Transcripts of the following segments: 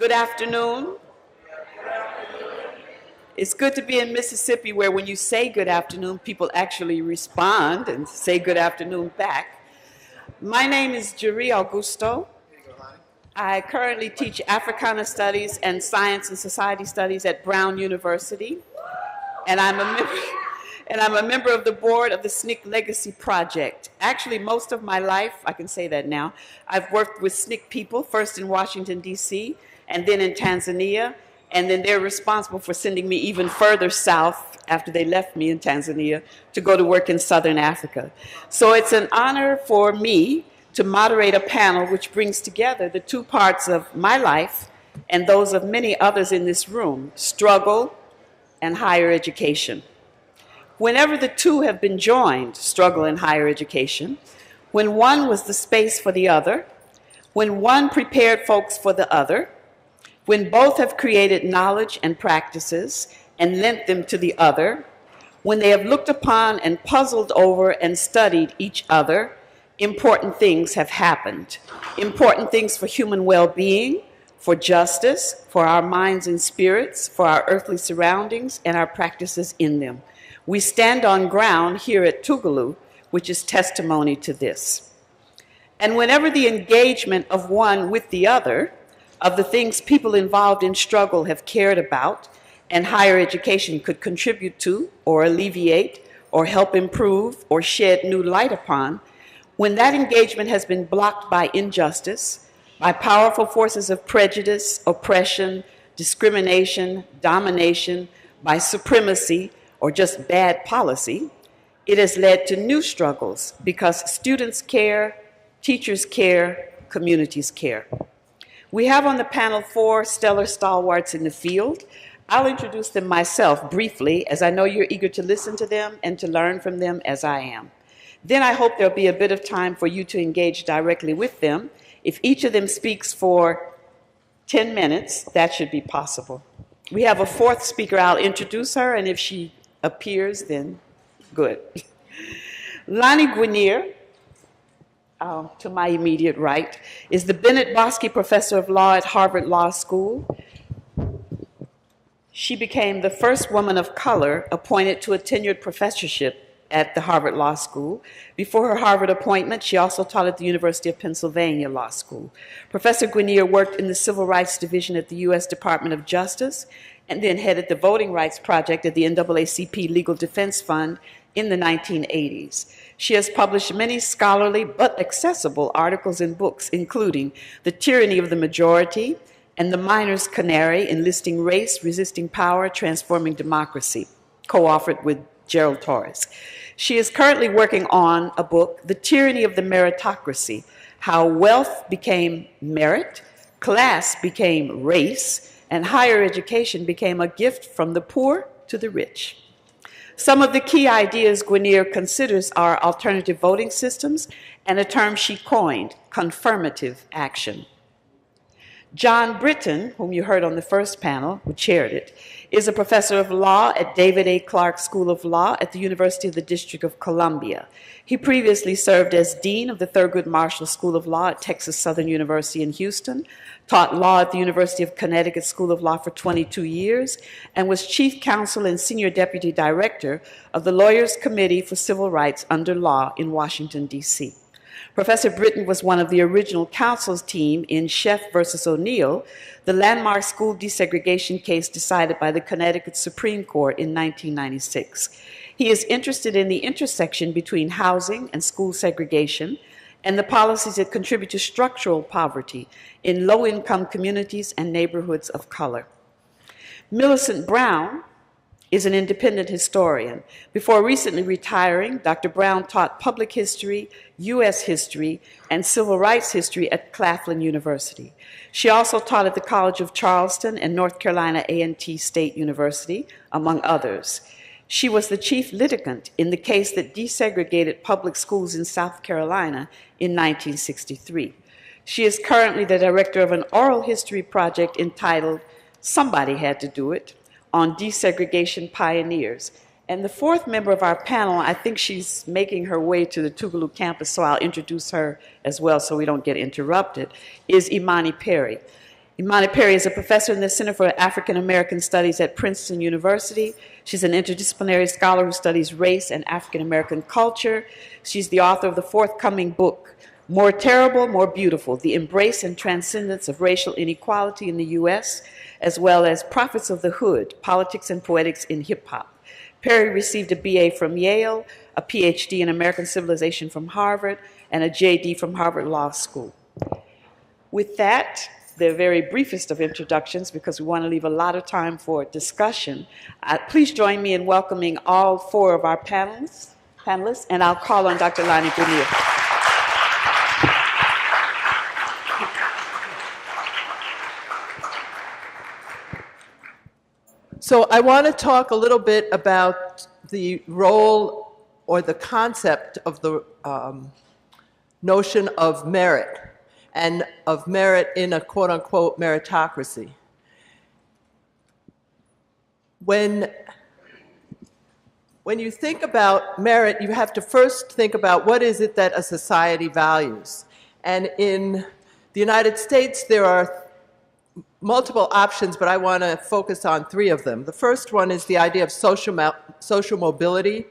Good afternoon. It's good to be in Mississippi where when you say good afternoon, people actually respond and say good afternoon back. My name is Jeri Augusto. I currently teach Africana Studies and Science and Society Studies at Brown University. And I'm a member of the board of the SNCC Legacy Project. Actually, most of my life, I can say that now, I've worked with SNCC people, first in Washington, D.C., and then in Tanzania, and then they're responsible for sending me even further south after they left me in Tanzania to go to work in Southern Africa. So it's an honor for me to moderate a panel which brings together the two parts of my life and those of many others in this room, struggle and higher education. Whenever the two have been joined, struggle and higher education, when one was the space for the other, when one prepared folks for the other, when both have created knowledge and practices and lent them to the other, when they have looked upon and puzzled over and studied each other, important things have happened. Important things for human well-being, for justice, for our minds and spirits, for our earthly surroundings and our practices in them. We stand on ground here at Tougaloo, which is testimony to this. And whenever the engagement of one with the other, of the things people involved in struggle have cared about, and higher education could contribute to, or alleviate, or help improve, or shed new light upon, when that engagement has been blocked by injustice, by powerful forces of prejudice, oppression, discrimination, domination, by supremacy, or just bad policy, it has led to new struggles because students care, teachers care, communities care. We have on the panel 4 stellar stalwarts in the field. I'll introduce them myself briefly, as I know you're eager to listen to them and to learn from them as I am. Then I hope there'll be a bit of time for you to engage directly with them. If each of them speaks for 10 minutes, that should be possible. We have a 4th speaker. I'll introduce her, and if she appears, then good. Lani Guinier, to my immediate right, is the Bennett Bosky Professor of Law at Harvard Law School. She became the first woman of color appointed to a tenured professorship at the Harvard Law School. Before her Harvard appointment, she also taught at the University of Pennsylvania Law School. Professor Guinier worked in the Civil Rights Division at the U.S. Department of Justice and then headed the Voting Rights Project at the NAACP Legal Defense Fund in the 1980s. She has published many scholarly but accessible articles and books, including The Tyranny of the Majority and The Miner's Canary, Enlisting Race, Resisting Power, Transforming Democracy, co-authored with Gerald Torres. She is currently working on a book, The Tyranny of the Meritocracy, How Wealth Became Merit, Class Became Race, and Higher Education Became a Gift from the Poor to the Rich. Some of the key ideas Guinier considers are alternative voting systems and a term she coined, confirmative action. John Britton, whom you heard on the first panel, who chaired it, is a professor of law at David A. Clark School of Law at the University of the District of Columbia. He previously served as dean of the Thurgood Marshall School of Law at Texas Southern University in Houston, taught law at the University of Connecticut School of Law for 22 years, and was chief counsel and senior deputy director of the Lawyers Committee for Civil Rights under Law in Washington, D.C. Professor Britton was one of the original counsel's team in Sheff versus O'Neill, the landmark school desegregation case decided by the Connecticut Supreme Court in 1996. He is interested in the intersection between housing and school segregation and the policies that contribute to structural poverty in low-income communities and neighborhoods of color. Millicent Brown is an independent historian. Before recently retiring, Dr. Brown taught public history, U.S. history, and civil rights history at Claflin University. She also taught at the College of Charleston and North Carolina A&T State University, among others. She was the chief litigant in the case that desegregated public schools in South Carolina in 1963. She is currently the director of an oral history project entitled Somebody Had to Do It, on desegregation pioneers. And the 4th member of our panel, I think she's making her way to the Tougaloo campus, so I'll introduce her as well so we don't get interrupted, is Imani Perry. Imani Perry is a professor in the Center for African American Studies at Princeton University. She's an interdisciplinary scholar who studies race and African American culture. She's the author of the forthcoming book, More Terrible, More Beautiful, The Embrace and Transcendence of Racial Inequality in the U.S., as well as Prophets of the Hood, Politics and Poetics in Hip Hop. Perry received a BA from Yale, a PhD in American Civilization from Harvard, and a JD from Harvard Law School. With that, the very briefest of introductions, because we want to leave a lot of time for discussion. Please join me in welcoming all four of our panelists, and I'll call on Dr. Lani Guinier. So I want to talk a little bit about the role or the concept of the notion of merit, and of merit in a quote-unquote meritocracy. When you think about merit, you have to first think about what is it that a society values. And in the United States, there are multiple options, but I want to focus on three of them. The first one is the idea of social mobility,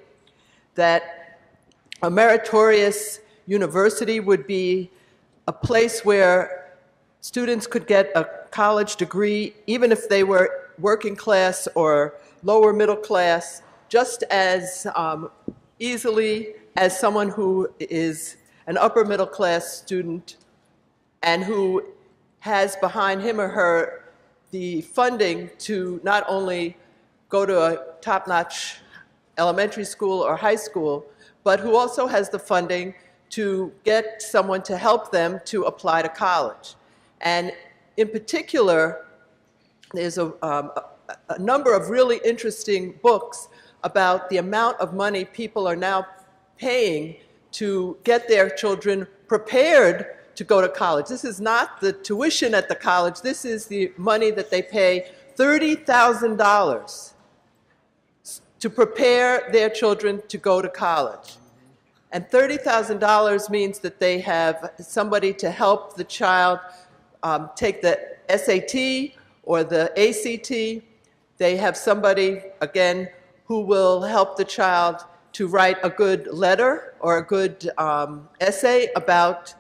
that a meritorious university would be a place where students could get a college degree, even if they were working class or lower middle class, just as easily as someone who is an upper middle class student and who has behind him or her the funding to not only go to a top-notch elementary school or high school, but who also has the funding to get someone to help them to apply to college. And in particular, there's a number of really interesting books about the amount of money people are now paying to get their children prepared to go to college. This is not the tuition at the college. This is the money that they pay, $30,000 to prepare their children to go to college. And $30,000 means that they have somebody to help the child take the SAT or the ACT. They have somebody, again, who will help the child to write a good letter or a good essay about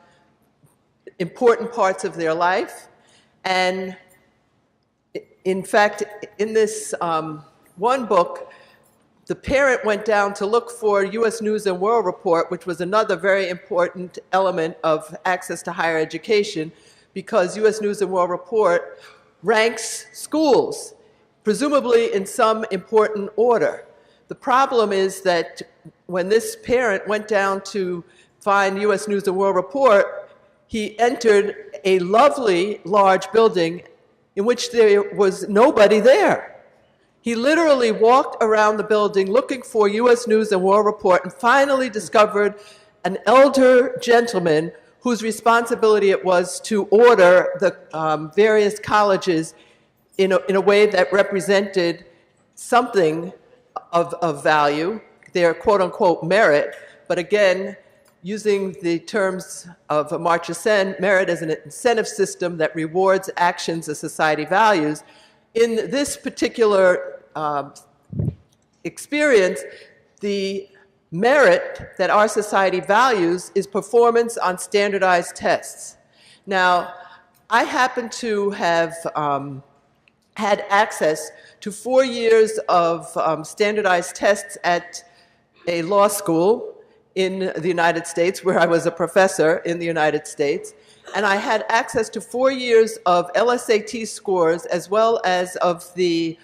important parts of their life. And in fact, in this one book, the parent went down to look for U.S. News and World Report, which was another very important element of access to higher education, because U.S. News and World Report ranks schools, presumably in some important order. The problem is that when this parent went down to find U.S. News and World Report, he entered a lovely large building in which there was nobody there. He literally walked around the building looking for U.S. News and World Report and finally discovered an elder gentleman whose responsibility it was to order the various colleges in a way that represented something of value, their quote-unquote merit, but again, using the terms of Amartya Sen, merit as an incentive system that rewards actions as society values. In this particular experience, the merit that our society values is performance on standardized tests. Now, I happen to have had access to 4 years of standardized tests at a law school in the United States, where I was a professor in the United States. And I had access to 4 years of LSAT scores, as well as of the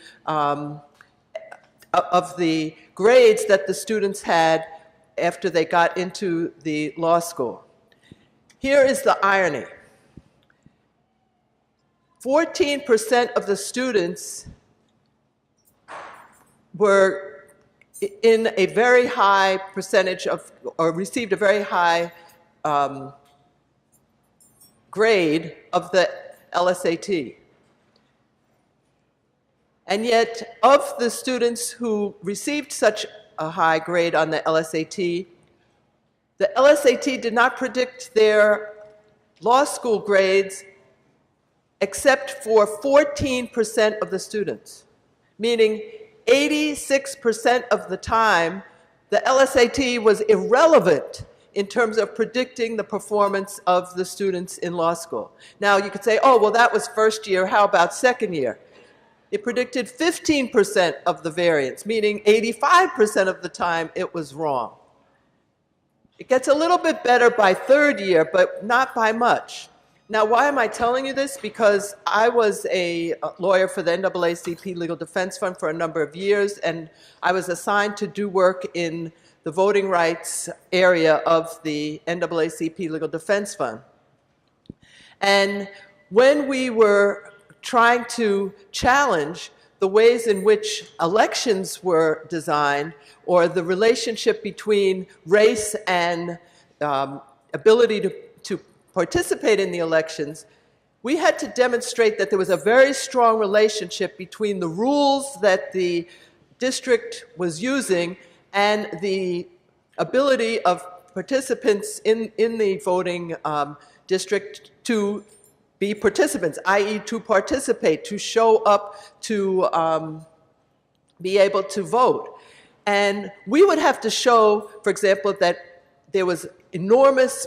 grades that the students had after they got into the law school. Here is the irony. 14% of the students were in a very high percentage of, or received a very high grade of the LSAT. And yet, of the students who received such a high grade on the LSAT did not predict their law school grades except for 14% of the students, meaning 86% of the time, the LSAT was irrelevant in terms of predicting the performance of the students in law school. Now, you could say, oh, well, that was first year. How about second year? It predicted 15% of the variance, meaning 85% of the time it was wrong. It gets a little bit better by third year, but not by much. Now, why am I telling you this? Because I was a lawyer for the NAACP Legal Defense Fund for a number of years, and I was assigned to do work in the voting rights area of the NAACP Legal Defense Fund. And when we were trying to challenge the ways in which elections were designed, or the relationship between race and ability to participate in the elections, we had to demonstrate that there was a very strong relationship between the rules that the district was using and the ability of participants in the voting district to be participants, i.e. to participate, to show up, to be able to vote. And we would have to show, for example, that there was enormous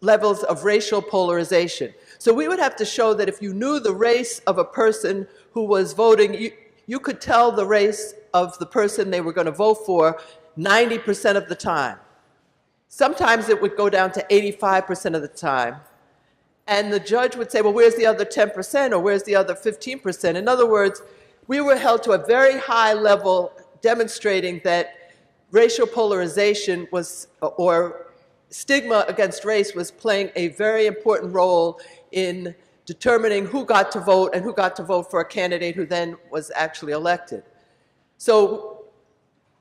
levels of racial polarization. So we would have to show that if you knew the race of a person who was voting, you could tell the race of the person they were going to vote for 90% of the time. Sometimes it would go down to 85% of the time. And the judge would say, well, where's the other 10% or where's the other 15%? In other words, we were held to a very high level demonstrating that racial polarization was, or stigma against race was playing a very important role in determining who got to vote and who got to vote for a candidate who then was actually elected. So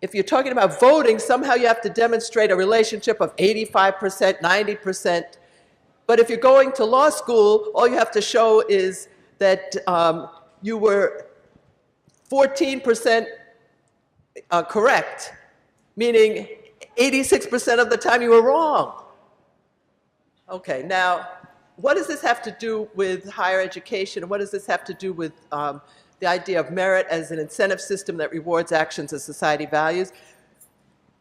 if you're talking about voting, somehow you have to demonstrate a relationship of 85%, 90%. But if you're going to law school, all you have to show is that you were 14% correct, meaning 86% of the time you were wrong. Okay, now, what does this have to do with higher education? And what does this have to do with the idea of merit as an incentive system that rewards actions as society values?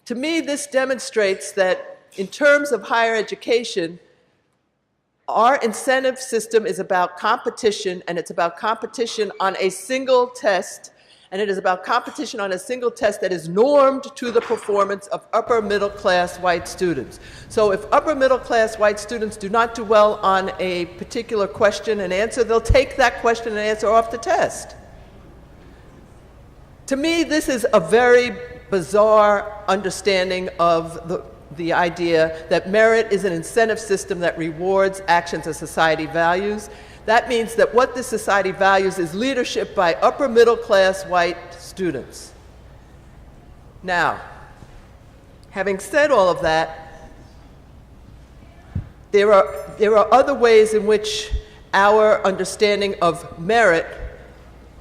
To me, this demonstrates that in terms of higher education, our incentive system is about competition, and it's about competition on a single test, and it is about competition on a single test that is normed to the performance of upper middle class white students. So if upper middle class white students do not do well on a particular question and answer, they'll take that question and answer off the test. To me, this is a very bizarre understanding of the idea that merit is an incentive system that rewards actions as society values. That means that what this society values is leadership by upper middle class white students. Now, having said all of that, there are other ways in which our understanding of merit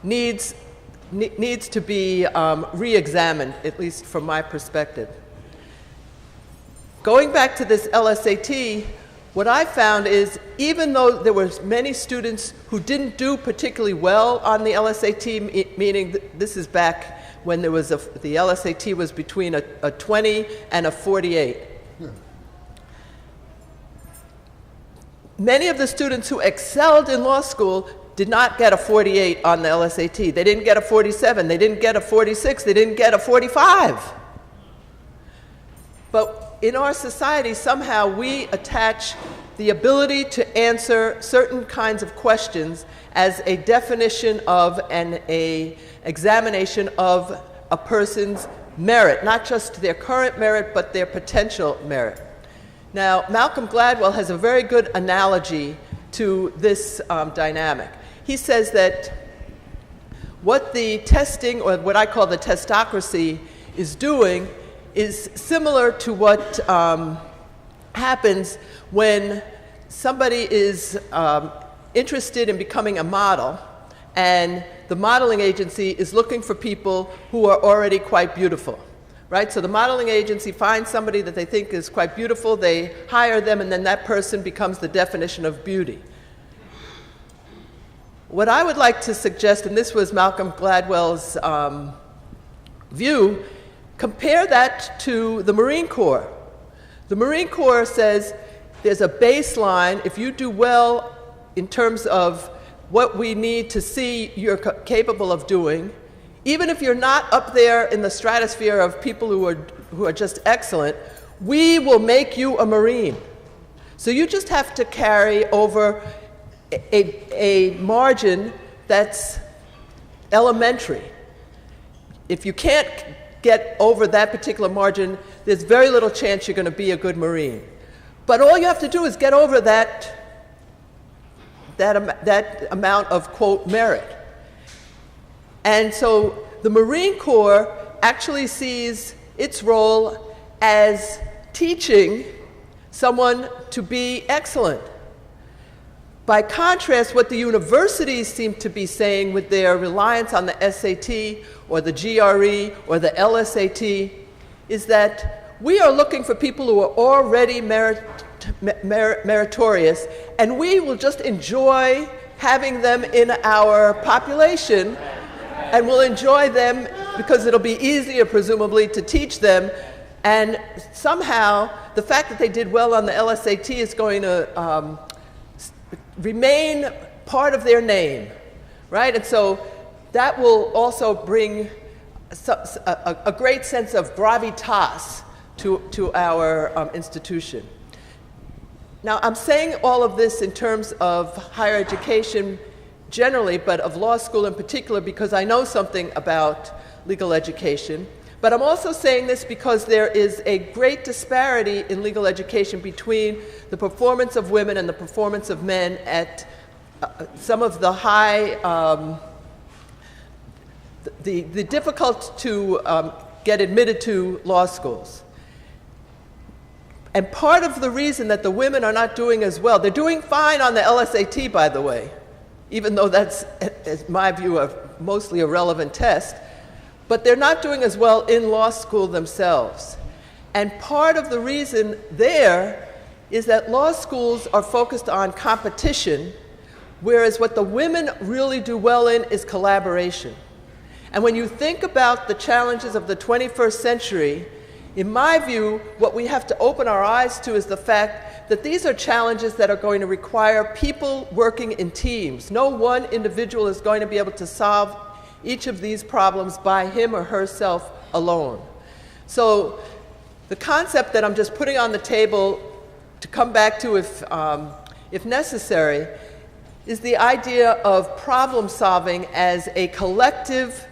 needs to be re-examined, at least from my perspective. Going back to this LSAT, what I found is even though there were many students who didn't do particularly well on the LSAT, meaning this is back when there was the LSAT was between a 20 and a 48. Many of the students who excelled in law school did not get a 48 on the LSAT. They didn't get a 47. They didn't get a 46. They didn't get a 45. But in our society, somehow we attach the ability to answer certain kinds of questions as a definition of and an examination of a person's merit, not just their current merit, but their potential merit. Now, Malcolm Gladwell has a very good analogy to this dynamic. He says that what the testing, or what I call the testocracy, is doing is similar to what happens when somebody is interested in becoming a model, and the modeling agency is looking for people who are already quite beautiful, right? So the modeling agency finds somebody that they think is quite beautiful, they hire them, and then that person becomes the definition of beauty. What I would like to suggest, and this was Malcolm Gladwell's view, compare that to the Marine Corps. The Marine Corps says there's a baseline. If you do well in terms of what we need to see you're capable of doing, even if you're not up there in the stratosphere of people who are just excellent, we will make you a Marine. So you just have to carry over a margin that's elementary. If you can't get over that particular margin, there's very little chance you're going to be a good Marine. But all you have to do is get over that amount of, quote, merit. And so the Marine Corps actually sees its role as teaching someone to be excellent. By contrast, what the universities seem to be saying with their reliance on the SAT or the GRE or the LSAT is that we are looking for people who are already meritorious, and we will just enjoy having them in our population, and we'll enjoy them because it'll be easier, presumably, to teach them. And somehow, the fact that they did well on the LSAT is going to remain part of their name, right? And so that will also bring a great sense of gravitas to our institution. Now, I'm saying all of this in terms of higher education generally, but of law school in particular, because I know something about legal education. But I'm also saying this because there is a great disparity in legal education between the performance of women and the performance of men at some of the high, the difficult to get admitted to law schools. And part of the reason that the women are not doing as well, they're doing fine on the LSAT, by the way, even though that's, in my view, a mostly irrelevant test. But they're not doing as well in law school themselves. And part of the reason there is that law schools are focused on competition, whereas what the women really do well in is collaboration. And when you think about the challenges of the 21st century, in my view, what we have to open our eyes to is the fact that these are challenges that are going to require people working in teams. No one individual is going to be able to solve each of these problems by him or herself alone. So the concept that I'm just putting on the table to come back to if necessary is the idea of problem solving as a collective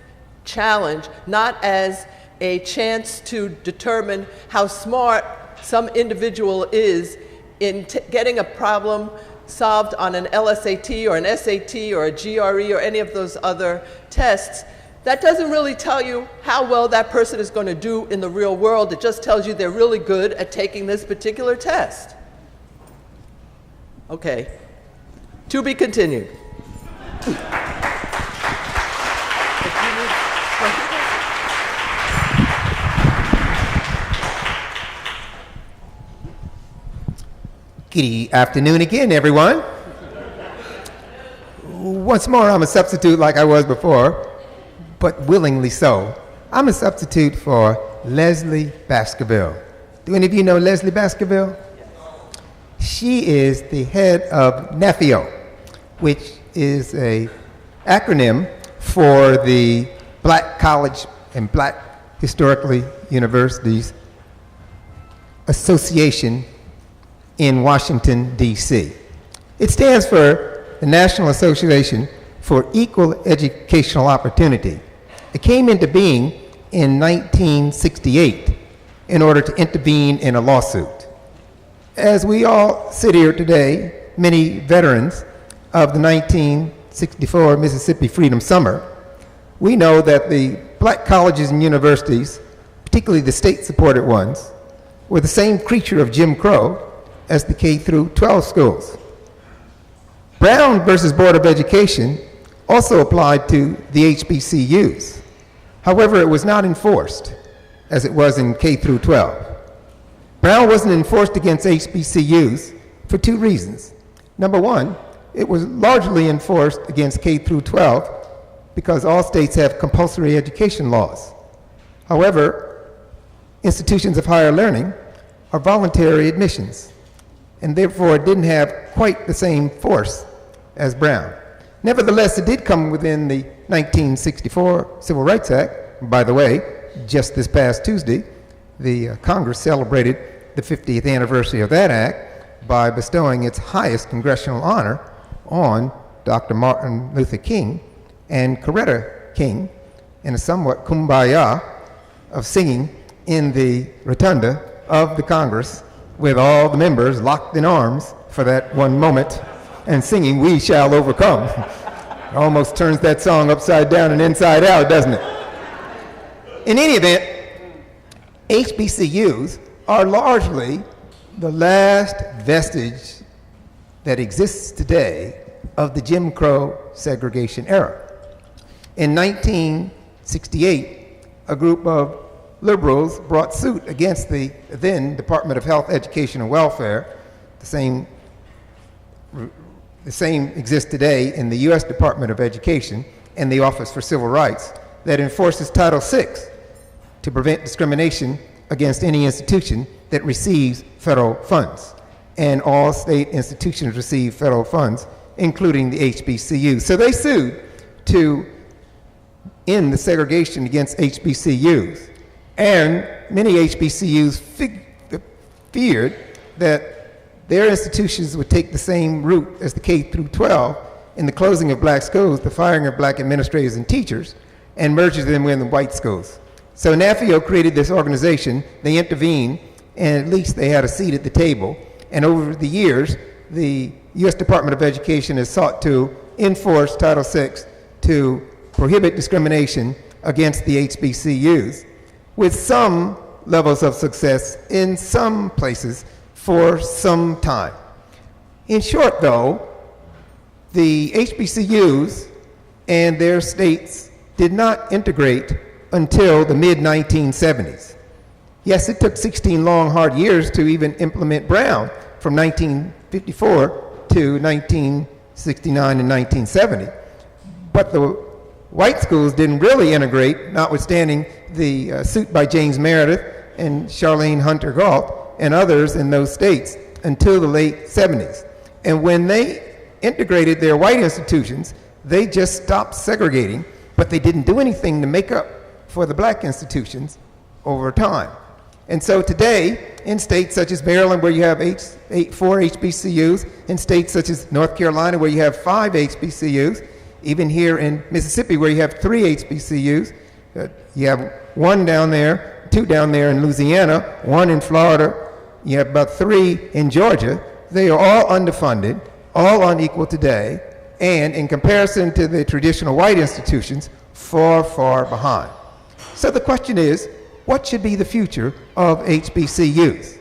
challenge, not as a chance to determine how smart some individual is in getting a problem solved on an LSAT or an SAT or a GRE or any of those other tests. That doesn't really tell you how well that person is going to do in the real world. It just tells you they're really good at taking this particular test. Okay. To be continued. Good afternoon again, everyone. Once more, I'm a substitute like I was before, but willingly so. I'm a substitute for Leslie Baskerville. Do any of you know Leslie Baskerville? She is the head of NEFIO, which is an acronym for the Black College and Black Historically Universities Association in Washington, D.C. It stands for the National Association for Equal Educational Opportunity. It came into being in 1968 in order to intervene in a lawsuit. As we all sit here today, many veterans of the 1964 Mississippi Freedom Summer, we know that the black colleges and universities, particularly the state-supported ones, were the same creature of Jim Crow as the K through 12 schools. Brown versus Board of Education also applied to the HBCUs. However, it was not enforced as it was in K through 12. Brown wasn't enforced against HBCUs for two reasons. Number one, it was largely enforced against K through 12 because all states have compulsory education laws. However, institutions of higher learning are voluntary admissions, and therefore it didn't have quite the same force as Brown. Nevertheless, it did come within the 1964 Civil Rights Act. By the way, just this past Tuesday, the Congress celebrated the 50th anniversary of that act by bestowing its highest congressional honor on Dr. Martin Luther King and Coretta King in a somewhat kumbaya of singing in the rotunda of the Congress with all the members locked in arms for that one moment and singing "We Shall Overcome." It almost turns that song upside down and inside out, doesn't it? In any event, HBCUs are largely the last vestige that exists today of the Jim Crow segregation era. In 1968, a group of liberals brought suit against the then Department of Health, Education, and Welfare. The same exists today in the U.S. Department of Education and the Office for Civil Rights that enforces Title VI to prevent discrimination against any institution that receives federal funds. And all state institutions receive federal funds, including the HBCUs. So they sued to end the segregation against HBCUs. And many HBCUs feared that their institutions would take the same route as the K through 12 in the closing of black schools, the firing of black administrators and teachers, and merging them with the white schools. So NAFIO created this organization. They intervened, and at least they had a seat at the table. And over the years, the U.S. Department of Education has sought to enforce Title VI to prohibit discrimination against the HBCUs, with some levels of success in some places for some time. In short, though, the HBCUs and their states did not integrate until the mid-1970s. Yes, it took 16 long, hard years to even implement Brown from 1954 to 1969 and 1970. But the white schools didn't really integrate, notwithstanding the suit by James Meredith and Charlene Hunter Galt and others in those states, until the late 70s. And when they integrated their white institutions, they just stopped segregating, but they didn't do anything to make up for the black institutions over time. And so today, in states such as Maryland, where you have 4 HBCUs, in states such as North Carolina, where you have 5 HBCUs, even here in Mississippi, where you have 3 HBCUs, you have 1 down there, 2 down there in Louisiana, 1 in Florida, you have about 3 in Georgia. They are all underfunded, all unequal today, and in comparison to the traditional white institutions, far, far behind. So the question is, what should be the future of HBCUs?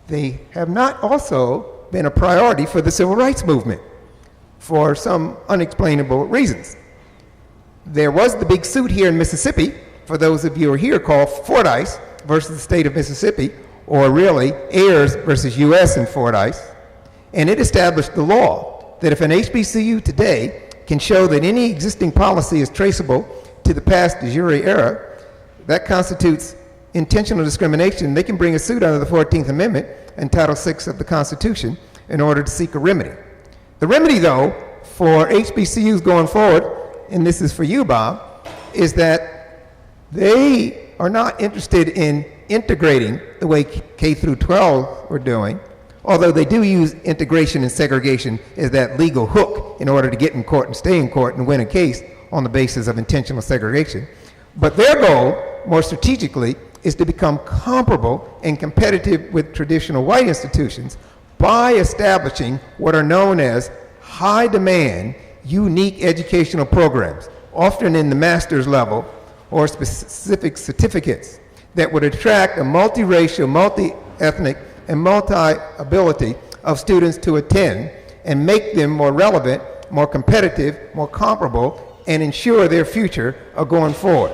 They have not also been a priority for the civil rights movement for some unexplainable reasons. There was the big suit here in Mississippi, for those of you who are here, called Fordyce versus the state of Mississippi, or really Ayers versus U.S. in Fordyce, and it established the law that if an HBCU today can show that any existing policy is traceable to the past de jure era, that constitutes intentional discrimination. They can bring a suit under the 14th Amendment and Title VI of the Constitution in order to seek a remedy. The remedy, though, for HBCUs going forward, and this is for you, Bob, is that they are not interested in integrating the way K through 12 are doing, although they do use integration and segregation as that legal hook in order to get in court and stay in court and win a case on the basis of intentional segregation. But their goal, more strategically, is to become comparable and competitive with traditional white institutions by establishing what are known as high-demand, unique educational programs, often in the master's level or specific certificates that would attract a multiracial, multi-ethnic, and multi-ability of students to attend and make them more relevant, more competitive, more comparable, and ensure their future of going forward.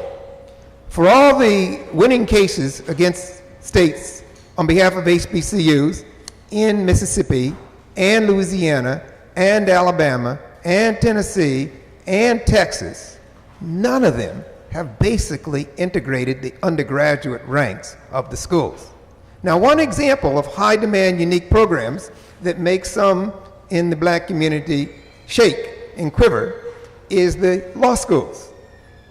For all the winning cases against states on behalf of HBCUs in Mississippi and Louisiana and Alabama and Tennessee and Texas, none of them have basically integrated the undergraduate ranks of the schools. Now, one example of high demand unique programs that make some in the black community shake and quiver is the law schools.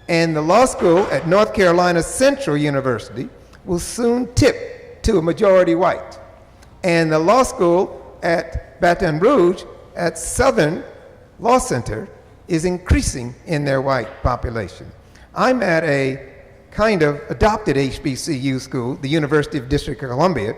And the law school at North Carolina Central University will soon tip to a majority white. And the law school at Baton Rouge at Southern Law Center is increasing in their white population. I'm at a kind of adopted HBCU school, the University of District of Columbia,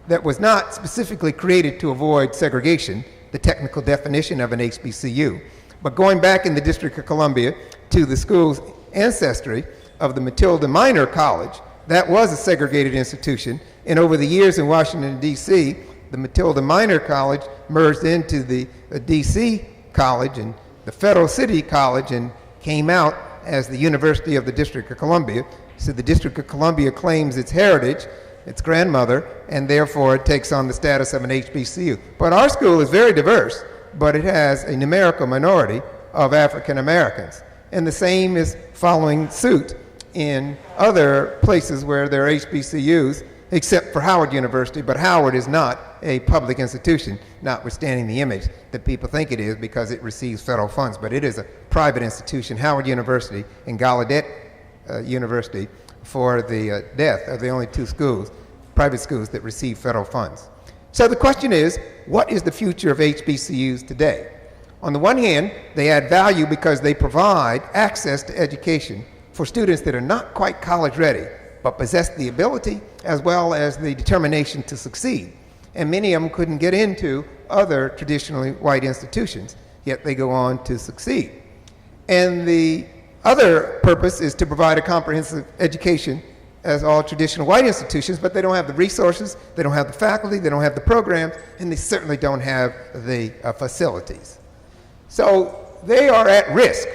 that was not specifically created to avoid segregation, the technical definition of an HBCU. But going back in the District of Columbia to the school's ancestry of the Matilda Minor College, that was a segregated institution. And over the years in Washington, D.C., the Matilda Minor College merged into the D.C. College and the Federal City College and came out as the University of the District of Columbia. So the District of Columbia claims its heritage, its grandmother, and therefore it takes on the status of an HBCU. But our school is very diverse, but it has a numerical minority of African Americans. And the same is following suit in other places where there are HBCUs, except for Howard University, but Howard is not a public institution, notwithstanding the image that people think it is because it receives federal funds, but it is a private institution. Howard University and Gallaudet University, for the deaf, are the only two schools, private schools, that receive federal funds. So the question is, what is the future of HBCUs today? On the one hand, they add value because they provide access to education for students that are not quite college ready, but possess the ability as well as the determination to succeed. And many of them couldn't get into other traditionally white institutions, yet they go on to succeed. And the other purpose is to provide a comprehensive education as all traditional white institutions, but they don't have the resources, they don't have the faculty, they don't have the programs, and they certainly don't have the facilities. So they are at risk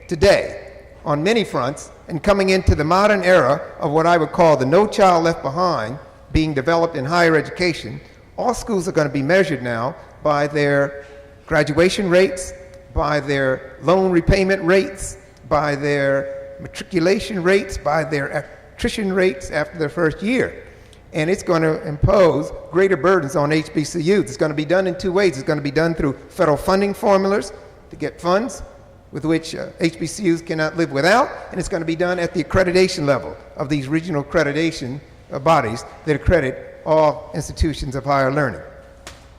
today on many fronts, and coming into the modern era of what I would call the No Child Left Behind being developed in higher education. All schools are going to be measured now by their graduation rates, by their loan repayment rates, by their matriculation rates, by their attrition rates after their first year. And it's going to impose greater burdens on HBCUs. It's going to be done in two ways. It's going to be done through federal funding formulas to get funds with which HBCUs cannot live without, and it's going to be done at the accreditation level of these regional accreditation bodies that accredit all institutions of higher learning.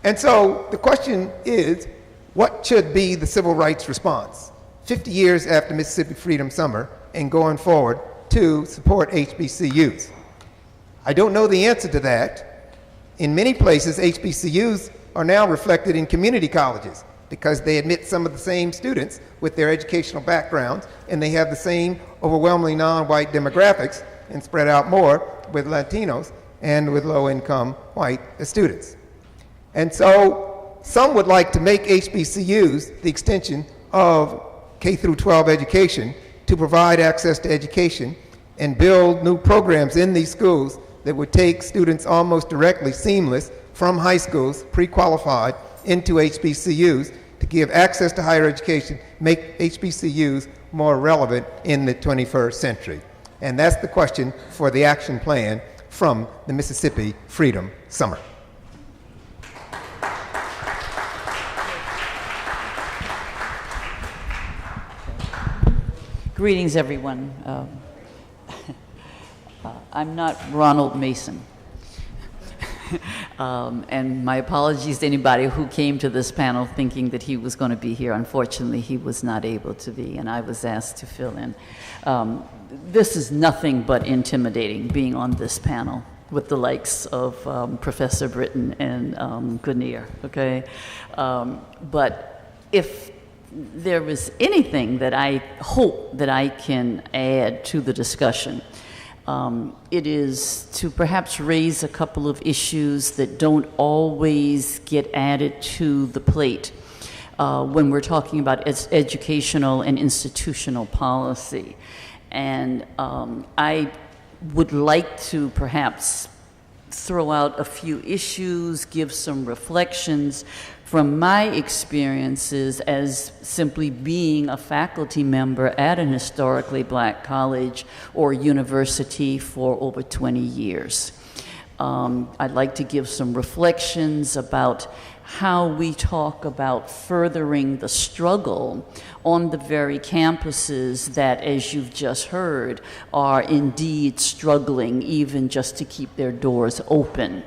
And so the question is, what should be the civil rights response 50 years after Mississippi Freedom Summer and going forward to support HBCUs? I don't know the answer to that. In many places, HBCUs are now reflected in community colleges because they admit some of the same students with their educational backgrounds, and they have the same overwhelmingly non-white demographics and spread out more with Latinos and with low-income white students. And so some would like to make HBCUs the extension of K through 12 education to provide access to education and build new programs in these schools that would take students almost directly, seamless, from high schools, pre-qualified, into HBCUs to give access to higher education, make HBCUs more relevant in the 21st century. And that's the question for the action plan from the Mississippi Freedom Summer. Greetings, everyone. I'm not Ronald Mason. And my apologies to anybody who came to this panel thinking that he was going to be here. Unfortunately, he was not able to be, and I was asked to fill in. This is nothing but intimidating, being on this panel with the likes of Professor Britton and Guinier, okay? But if there was anything that I hope that I can add to the discussion, it is to perhaps raise a couple of issues that don't always get added to the plate when we're talking about educational and institutional policy. And I would like to perhaps throw out a few issues, give some reflections from my experiences as simply being a faculty member at an historically black college or university for over 20 years. I'd like to give some reflections about how we talk about furthering the struggle on the very campuses that, as you've just heard, are indeed struggling even just to keep their doors open.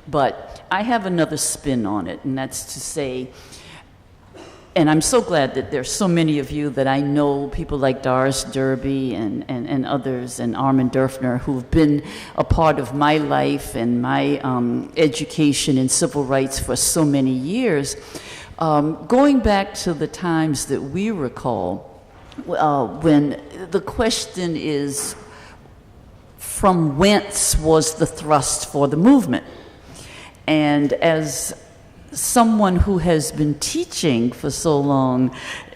But I have another spin on it, and that's to say, and I'm so glad that there's so many of you that I know, people like Doris Derby and others, and Armin Durfner, who've been a part of my life and my education in civil rights for so many years. Going back to the times that we recall, when the question is, from whence was the thrust for the movement? And as someone who has been teaching for so long,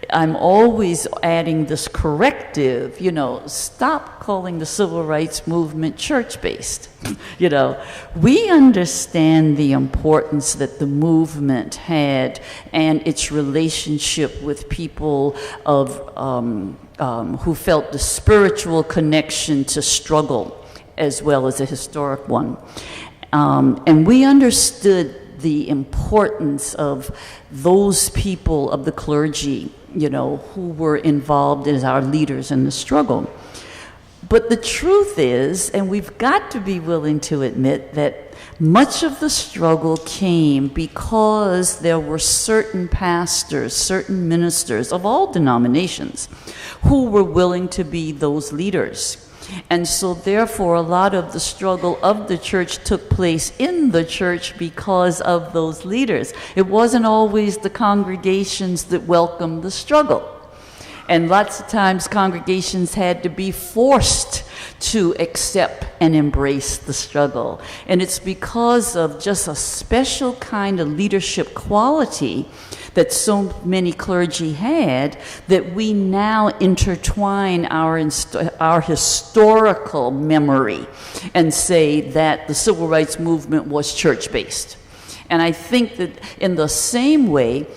I'm always adding this corrective, stop calling the civil rights movement church-based. We understand the importance that the movement had and its relationship with people of who felt the spiritual connection to struggle as well as a historic one. And we understood the importance of those people of the clergy, who were involved as our leaders in the struggle. But the truth is, and we've got to be willing to admit, that much of the struggle came because there were certain pastors, certain ministers of all denominations who were willing to be those leaders. And so therefore a lot of the struggle of the church took place in the church because of those leaders. It wasn't always the congregations that welcomed the struggle. And lots of times congregations had to be forced to accept and embrace the struggle. And it's because of just a special kind of leadership quality that so many clergy had that we now intertwine our historical memory and say that the civil rights movement was church-based. And I think that in the same way,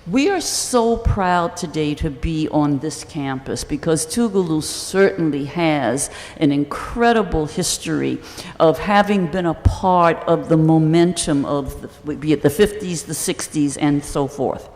we are so proud today to be on this campus because Tougaloo certainly has an incredible history of having been a part of the momentum of, be it the 50s, the 60s, and so forth.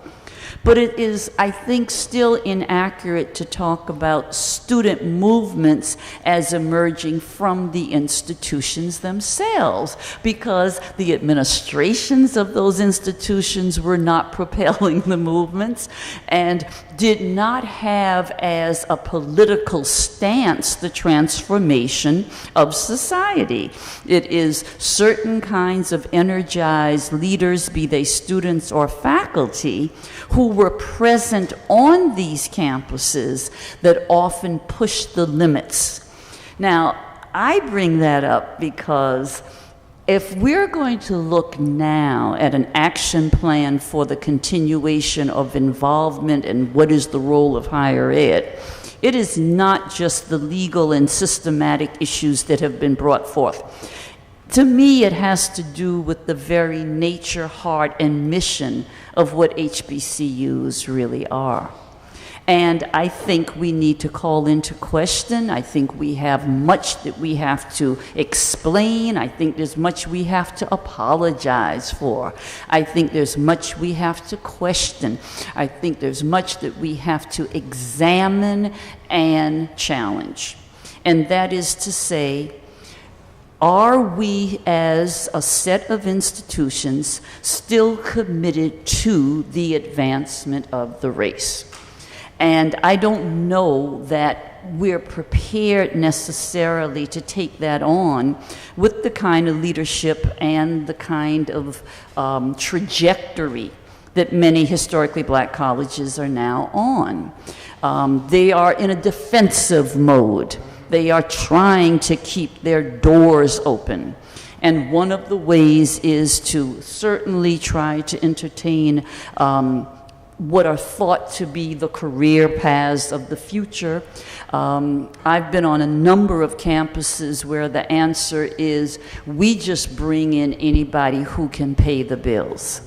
But it is, I think, still inaccurate to talk about student movements as emerging from the institutions themselves, because the administrations of those institutions were not propelling the movements and did not have as a political stance the transformation of society. It is certain kinds of energized leaders, be they students or faculty, who were present on these campuses that often pushed the limits. Now, I bring that up because if we're going to look now at an action plan for the continuation of involvement and what is the role of higher ed, it is not just the legal and systematic issues that have been brought forth. To me, it has to do with the very nature, heart, and mission of what HBCUs really are. And I think we need to call into question. I think we have much that we have to explain. I think there's much we have to apologize for. I think there's much we have to question. I think there's much that we have to examine and challenge. And that is to say, are we as a set of institutions still committed to the advancement of the race? And I don't know that we're prepared necessarily to take that on with the kind of leadership and the kind of trajectory that many historically black colleges are now on. They are in a defensive mode. They are trying to keep their doors open. And one of the ways is to certainly try to entertain what are thought to be the career paths of the future. I've been on a number of campuses where the answer is, we just bring in anybody who can pay the bills.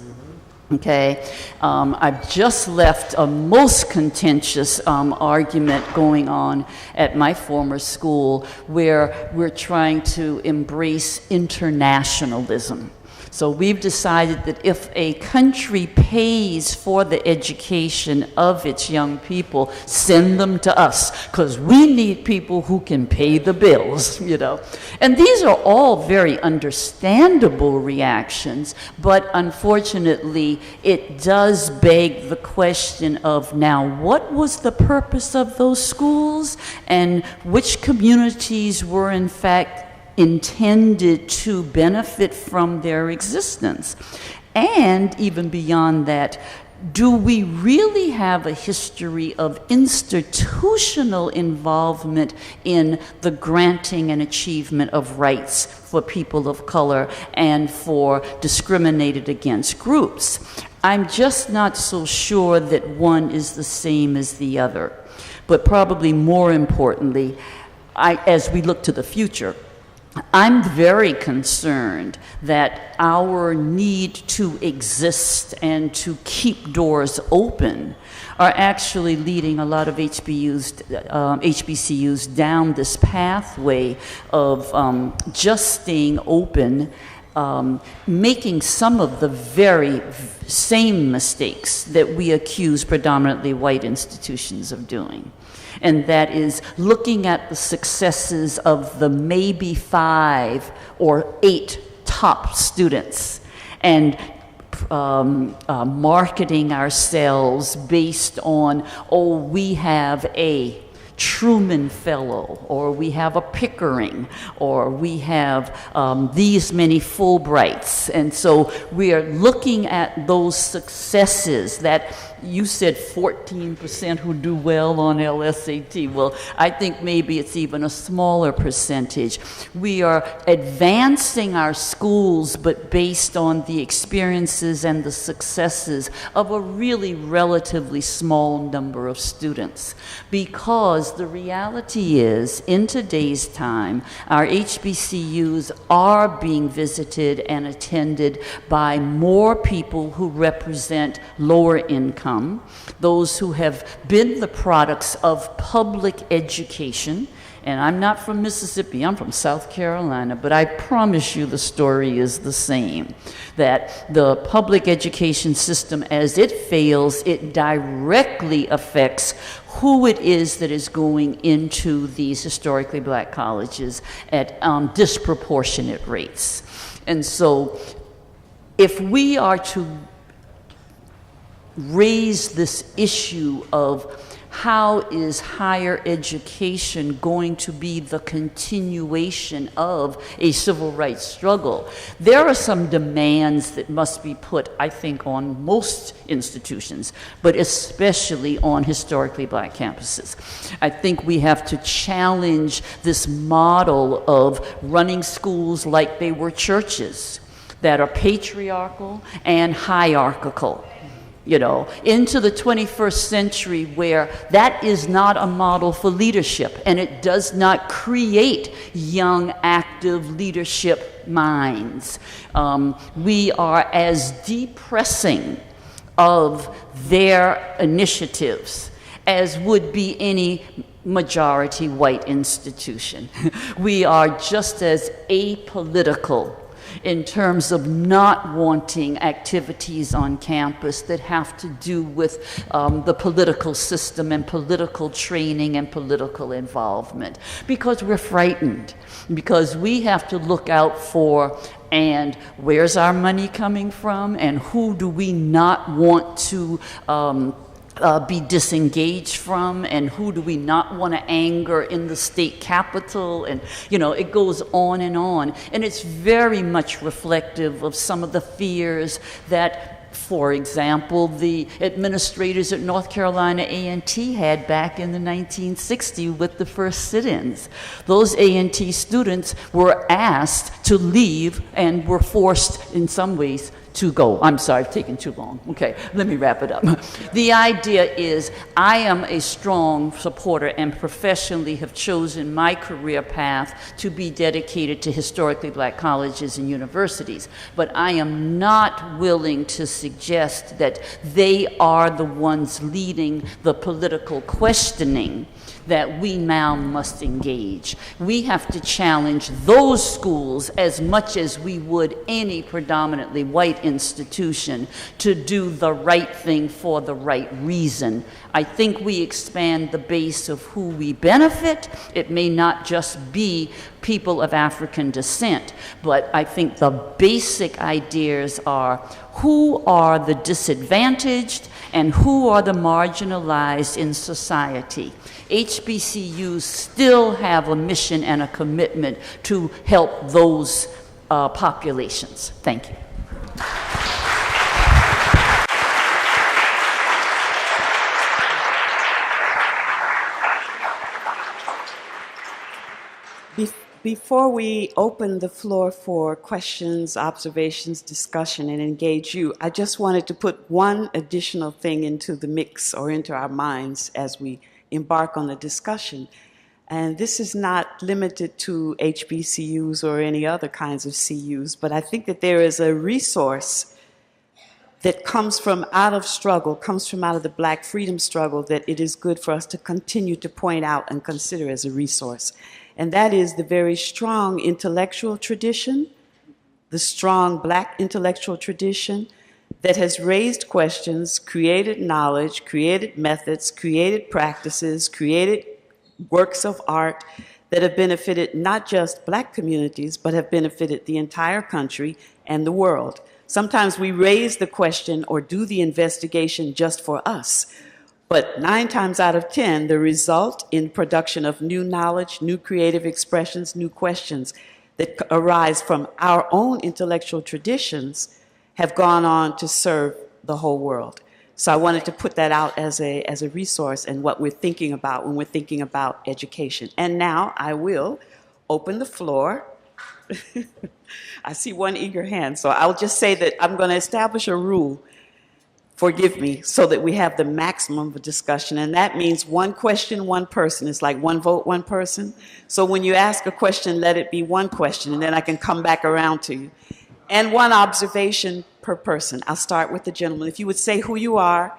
Okay, I've just left a most contentious argument going on at my former school where we're trying to embrace internationalism. So we've decided that if a country pays for the education of its young people, send them to us, because we need people who can pay the bills, you know. And these are all very understandable reactions, but unfortunately, it does beg the question of, now, what was the purpose of those schools, and which communities were in fact intended to benefit from their existence? And even beyond that, do we really have a history of institutional involvement in the granting and achievement of rights for people of color and for discriminated against groups? I'm just not so sure that one is the same as the other. But probably more importantly, as we look to the future, I'm very concerned that our need to exist and to keep doors open are actually leading a lot of HBCUs down this pathway of just staying open, making some of the very same mistakes that we accuse predominantly white institutions of doing. And that is looking at the successes of the maybe 5 or 8 top students and marketing ourselves based on, oh, we have a Truman Fellow, or we have a Pickering, or we have these many Fulbrights. And so we are looking at those successes that you said 14% who do well on LSAT. Well, I think maybe it's even a smaller percentage. We are advancing our schools, but based on the experiences and the successes of a really relatively small number of students. Because the reality is, in today's time, our HBCUs are being visited and attended by more people who represent lower income, those who have been the products of public education. And I'm not from Mississippi, I'm from South Carolina, but I promise you the story is the same. That the public education system, as it fails, it directly affects who it is that is going into these historically black colleges at disproportionate rates. And so if we are to raise this issue of how is higher education going to be the continuation of a civil rights struggle, there are some demands that must be put, I think, on most institutions, but especially on historically black campuses. I think we have to challenge this model of running schools like they were churches that are patriarchal and hierarchical. You know, into the 21st century where that is not a model for leadership, and it does not create young, active leadership minds. We are as depressing of their initiatives as would be any majority white institution. We are just as apolitical in terms of not wanting activities on campus that have to do with the political system and political training and political involvement, because we're frightened, because we have to look out for, and where's our money coming from, and who do we not want to be disengaged from, and who do we not want to anger in the state capitol, and you know, it goes on, and it's very much reflective of some of the fears that, for example, the administrators at North Carolina A&T had back in the 1960s with the first sit-ins. Those A&T students were asked to leave and were forced in some ways to go. I'm sorry, I've taken too long. Okay, let me wrap it up. The idea is I am a strong supporter and professionally have chosen my career path to be dedicated to historically black colleges and universities. But I am not willing to suggest that they are the ones leading the political questioning that we now must engage. We have to challenge those schools as much as we would any predominantly white institution to do the right thing for the right reason. I think we expand the base of who we benefit. It may not just be people of African descent, but I think the basic ideas are who are the disadvantaged and who are the marginalized in society. HBCUs still have a mission and a commitment to help those populations. Thank you. Before we open the floor for questions, observations, discussion, and engage you, I just wanted to put one additional thing into the mix or into our minds as we embark on the discussion. And this is not limited to HBCUs or any other kinds of CUs, but I think that there is a resource that comes from out of struggle, comes from out of the black freedom struggle that it is good for us to continue to point out and consider as a resource. And that is the very strong intellectual tradition, the strong black intellectual tradition that has raised questions, created knowledge, created methods, created practices, created works of art that have benefited not just black communities, but have benefited the entire country and the world. Sometimes we raise the question or do the investigation just for us. But 9 times out of 10, the result in production of new knowledge, new creative expressions, new questions that arise from our own intellectual traditions have gone on to serve the whole world. So I wanted to put that out as a resource and what we're thinking about when we're thinking about education. And now I will open the floor. I see one eager hand, so I'll just say that I'm going to establish a rule, forgive me, so that we have the maximum of discussion. And that means one question, one person. It's like one vote, one person. So when you ask a question, let it be one question, and then I can come back around to you. And one observation per person. I'll start with the gentleman. If you would say who you are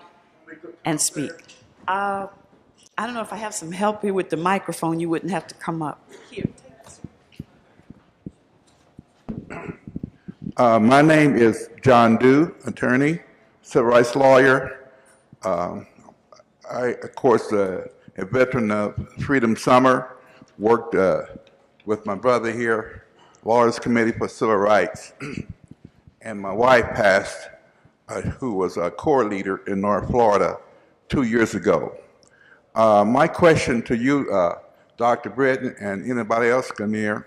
and speak. I don't know if I have some help here with the microphone. You wouldn't have to come up. Here, take this. My name is John Dew, attorney, civil rights lawyer. I, of course, a veteran of Freedom Summer, worked with my brother here, Lawyers Committee for Civil Rights, and my wife passed, who was a core leader in North Florida 2 years ago. My question to you, Dr. Britton, and anybody else, Ganier,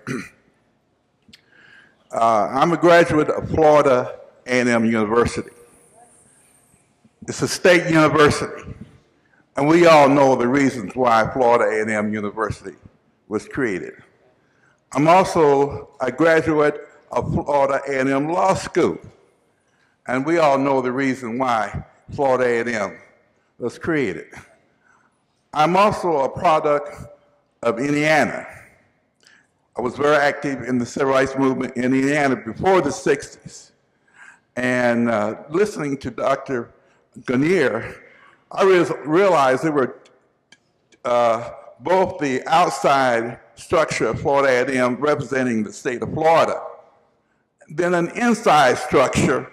I'm a graduate of Florida A&M University. It's a state university, and we all know the reasons why Florida A&M University was created. I'm also a graduate of Florida A&M Law School, and we all know the reason why Florida A&M was created. I'm also a product of Indiana. I was very active in the civil rights movement in Indiana before the 60s. And listening to Dr. Ganier, I realized there were both the outside structure of Florida A&M representing the state of Florida, then an inside structure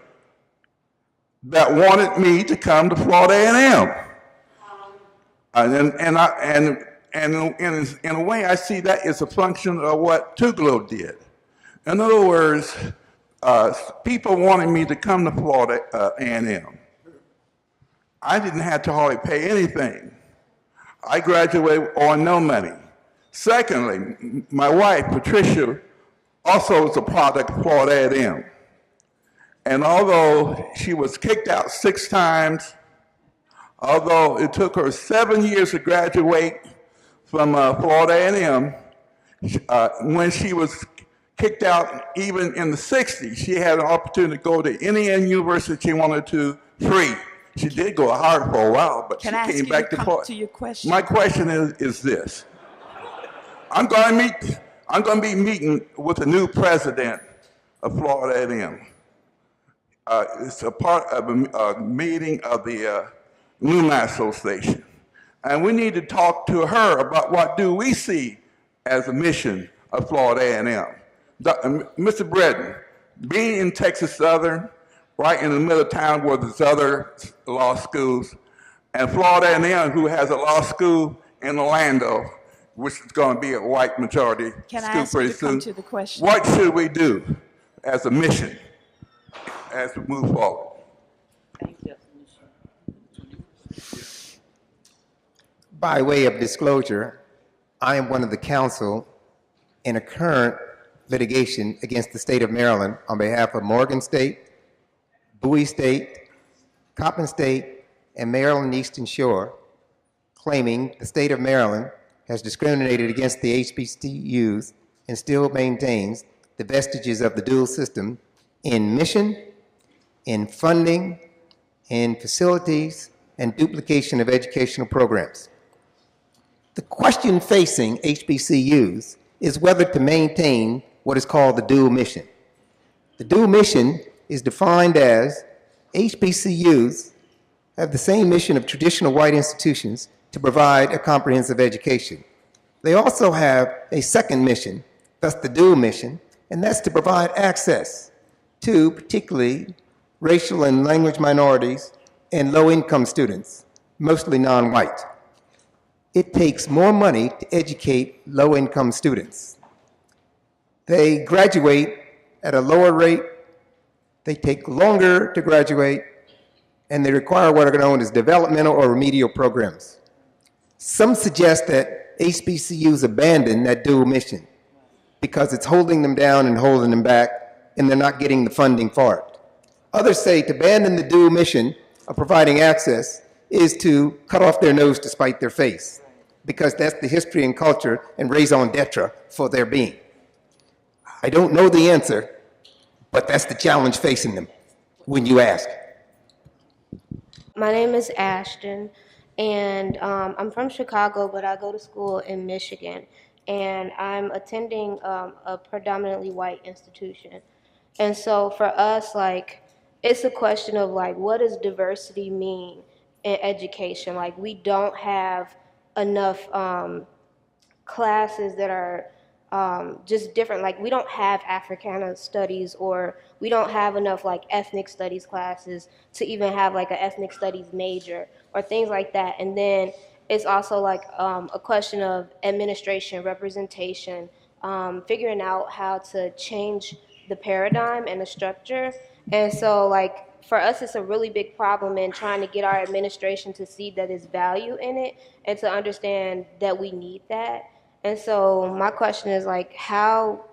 that wanted me to come to Florida A&M. And in a way, I see that as a function of what Tugelo did. In other words, people wanted me to come to Florida A&M. I didn't have to hardly pay anything. I graduated on no money. Secondly, my wife, Patricia, also is a product of Florida A&M. And although she was kicked out 6 times, although it took her 7 years to graduate from Florida A&M, when she was kicked out even in the 60s. She had an opportunity to go to any university she wanted to free. She did go to Harvard for a while, but Can she I ask came you back to to come to your question? My question is this. I'm going to be meeting with the new president of Florida A&M. It's a part of a meeting of the Alumni Association. And we need to talk to her about what do we see as a mission of Florida A&M. Mr. Bredin, being in Texas Southern, right in the middle of town where there's other law schools, and Florida A&M, who has a law school in Orlando, which is going to be a white majority Can I school ask you pretty to come soon. to the question? What should we do as a mission as we move forward? By way of disclosure, I am one of the counsel in a current litigation against the state of Maryland on behalf of Morgan State, Bowie State, Coppin State, and Maryland Eastern Shore, claiming the state of Maryland has discriminated against the HBCUs and still maintains the vestiges of the dual system in mission, in funding, in facilities, and duplication of educational programs. The question facing HBCUs is whether to maintain what is called the dual mission. The dual mission is defined as HBCUs have the same mission of traditional white institutions to provide a comprehensive education. They also have a second mission, thus the dual mission, and that's to provide access to particularly racial and language minorities and low-income students, mostly non-white. It takes more money to educate low-income students. They graduate at a lower rate, they take longer to graduate, and they require what are known as developmental or remedial programs. Some suggest that HBCUs abandon that dual mission because it's holding them down and holding them back, and they're not getting the funding for it. Others say to abandon the dual mission of providing access is to cut off their nose to spite their face, because that's the history and culture and raison d'etre for their being. I don't know the answer, but that's the challenge facing them when you ask. My name is Ashton, and I'm from Chicago, but I go to school in Michigan, and I'm attending a predominantly white institution. And so for us, like, it's a question of, like, what does diversity mean in education? Like, we don't have enough classes that are just different. Like, we don't have Africana studies, or we don't have enough like ethnic studies classes to even have like an ethnic studies major or things like that. And then it's also like a question of administration, representation, figuring out how to change the paradigm and the structure. And so, like, for us, it's a really big problem in trying to get our administration to see that there's value in it and to understand that we need that. And so my question is, like, how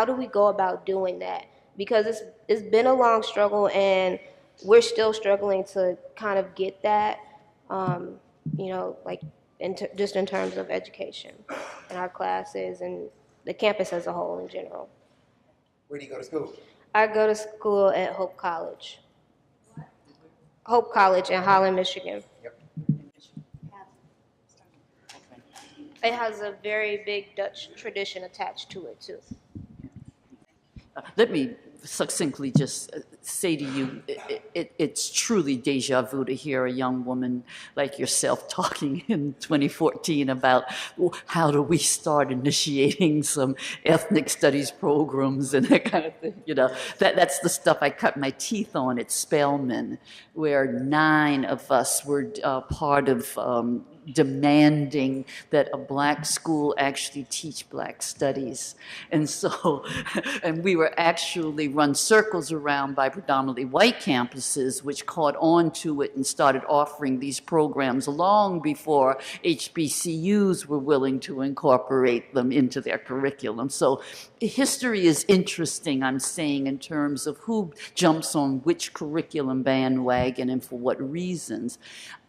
do we go about doing that? Because it's been a long struggle, and we're still struggling to kind of get that, you know, like, just in terms of education in our classes and the campus as a whole in general. Where do you go to school? I go to school at Hope College. Hope College in Holland, Michigan. Yep. It has a very big Dutch tradition attached to it, too. Let me succinctly just say to you, it's truly deja vu to hear a young woman like yourself talking in 2014 about, well, how do we start initiating some ethnic studies programs and that kind of thing. You know, that's the stuff I cut my teeth on at Spelman, where 9 of us were part of demanding that a black school actually teach black studies. And so, and we were actually run circles around by predominantly white campuses, which caught on to it and started offering these programs long before HBCUs were willing to incorporate them into their curriculum. So history is interesting, I'm saying, in terms of who jumps on which curriculum bandwagon and for what reasons.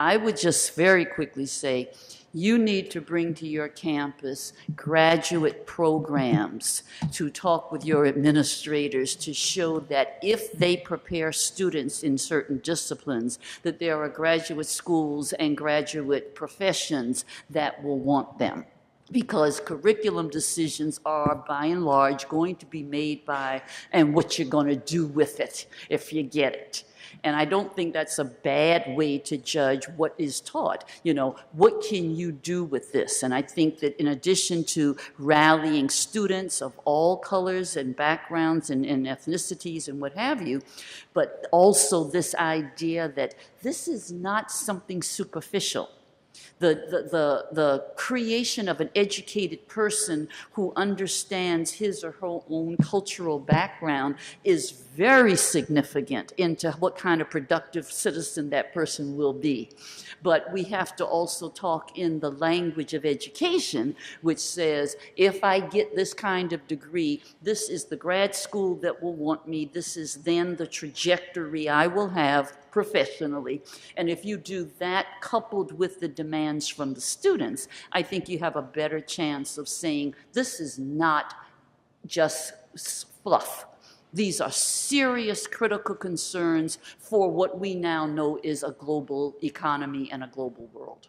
I would just very quickly say, You need to bring to your campus graduate programs to talk with your administrators to show that if they prepare students in certain disciplines, that there are graduate schools and graduate professions that will want them. Because curriculum decisions are, by and large, going to be made by and what you're going to do with it if you get it. And I don't think that's a bad way to judge what is taught. You know, what can you do with this? And I think that in addition to rallying students of all colors and backgrounds and ethnicities and what have you, but also this idea that this is not something superficial. The creation of an educated person who understands his or her own cultural background is very significant into what kind of productive citizen that person will be. But we have to also talk in the language of education, which says, if I get this kind of degree, this is the grad school that will want me, this is then the trajectory I will have professionally. And if you do that coupled with the demands from the students, I think you have a better chance of saying, this is not just fluff. These are serious critical concerns for what we now know is a global economy and a global world.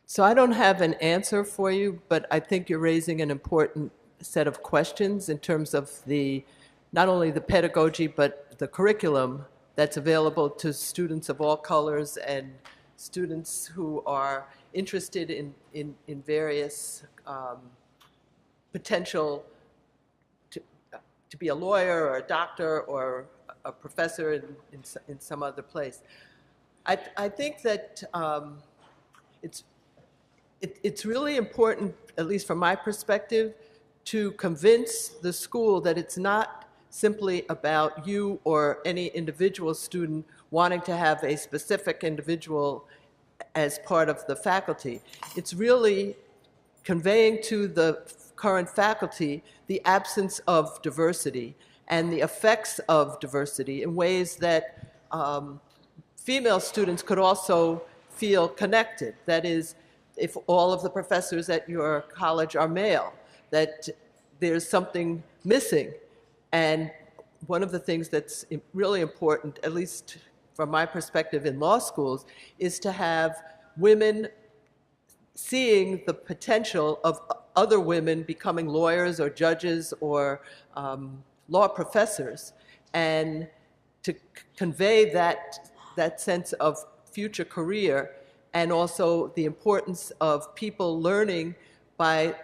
So I don't have an answer for you, but I think you're raising an important set of questions in terms of not only the pedagogy, but the curriculum that's available to students of all colors and students who are interested in various potential to be a lawyer or a doctor or a professor in some other place. I think that it's really important, at least from my perspective, to convince the school that it's not simply about you or any individual student wanting to have a specific individual as part of the faculty. It's really conveying to the current faculty the absence of diversity and the effects of diversity in ways that female students could also feel connected. That is, if all of the professors at your college are male, that there's something missing. And one of the things that's really important, at least from my perspective in law schools, is to have women seeing the potential of other women becoming lawyers or judges or law professors, and to convey that sense of future career, and also the importance of people learning by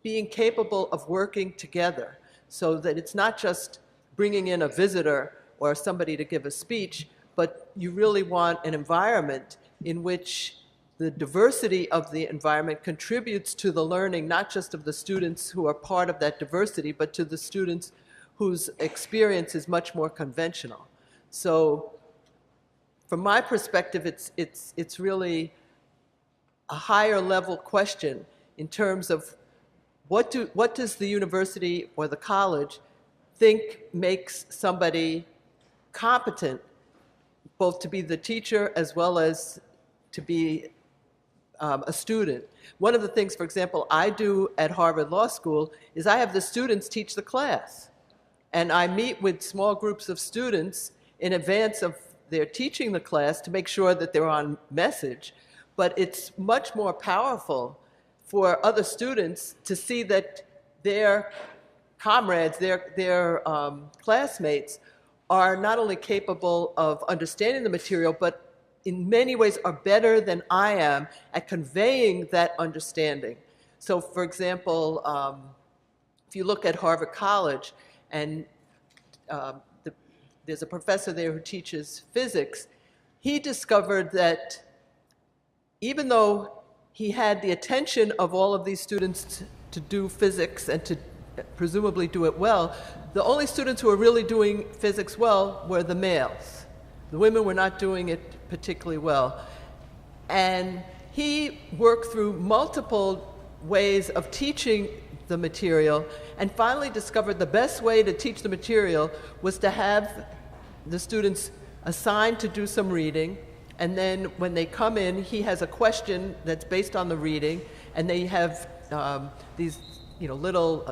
being capable of working together, so that it's not just bringing in a visitor or somebody to give a speech, but you really want an environment in which the diversity of the environment contributes to the learning, not just of the students who are part of that diversity, but to the students whose experience is much more conventional. So from my perspective, it's really a higher level question in terms of what does the university or the college think makes somebody competent, both to be the teacher as well as to be a student. One of the things, for example, I do at Harvard Law School is I have the students teach the class. And I meet with small groups of students in advance of their teaching the class to make sure that they're on message. But it's much more powerful for other students to see that their comrades, their classmates, are not only capable of understanding the material, but in many ways are better than I am at conveying that understanding. So for example, if you look at Harvard College, and there's a professor there who teaches physics, he discovered that even though he had the attention of all of these students to do physics and to presumably do it well, the only students who were really doing physics well were the males. The women were not doing it particularly well. And he worked through multiple ways of teaching the material and finally discovered the best way to teach the material was to have the students assigned to do some reading, and then when they come in, he has a question that's based on the reading, and they have these, little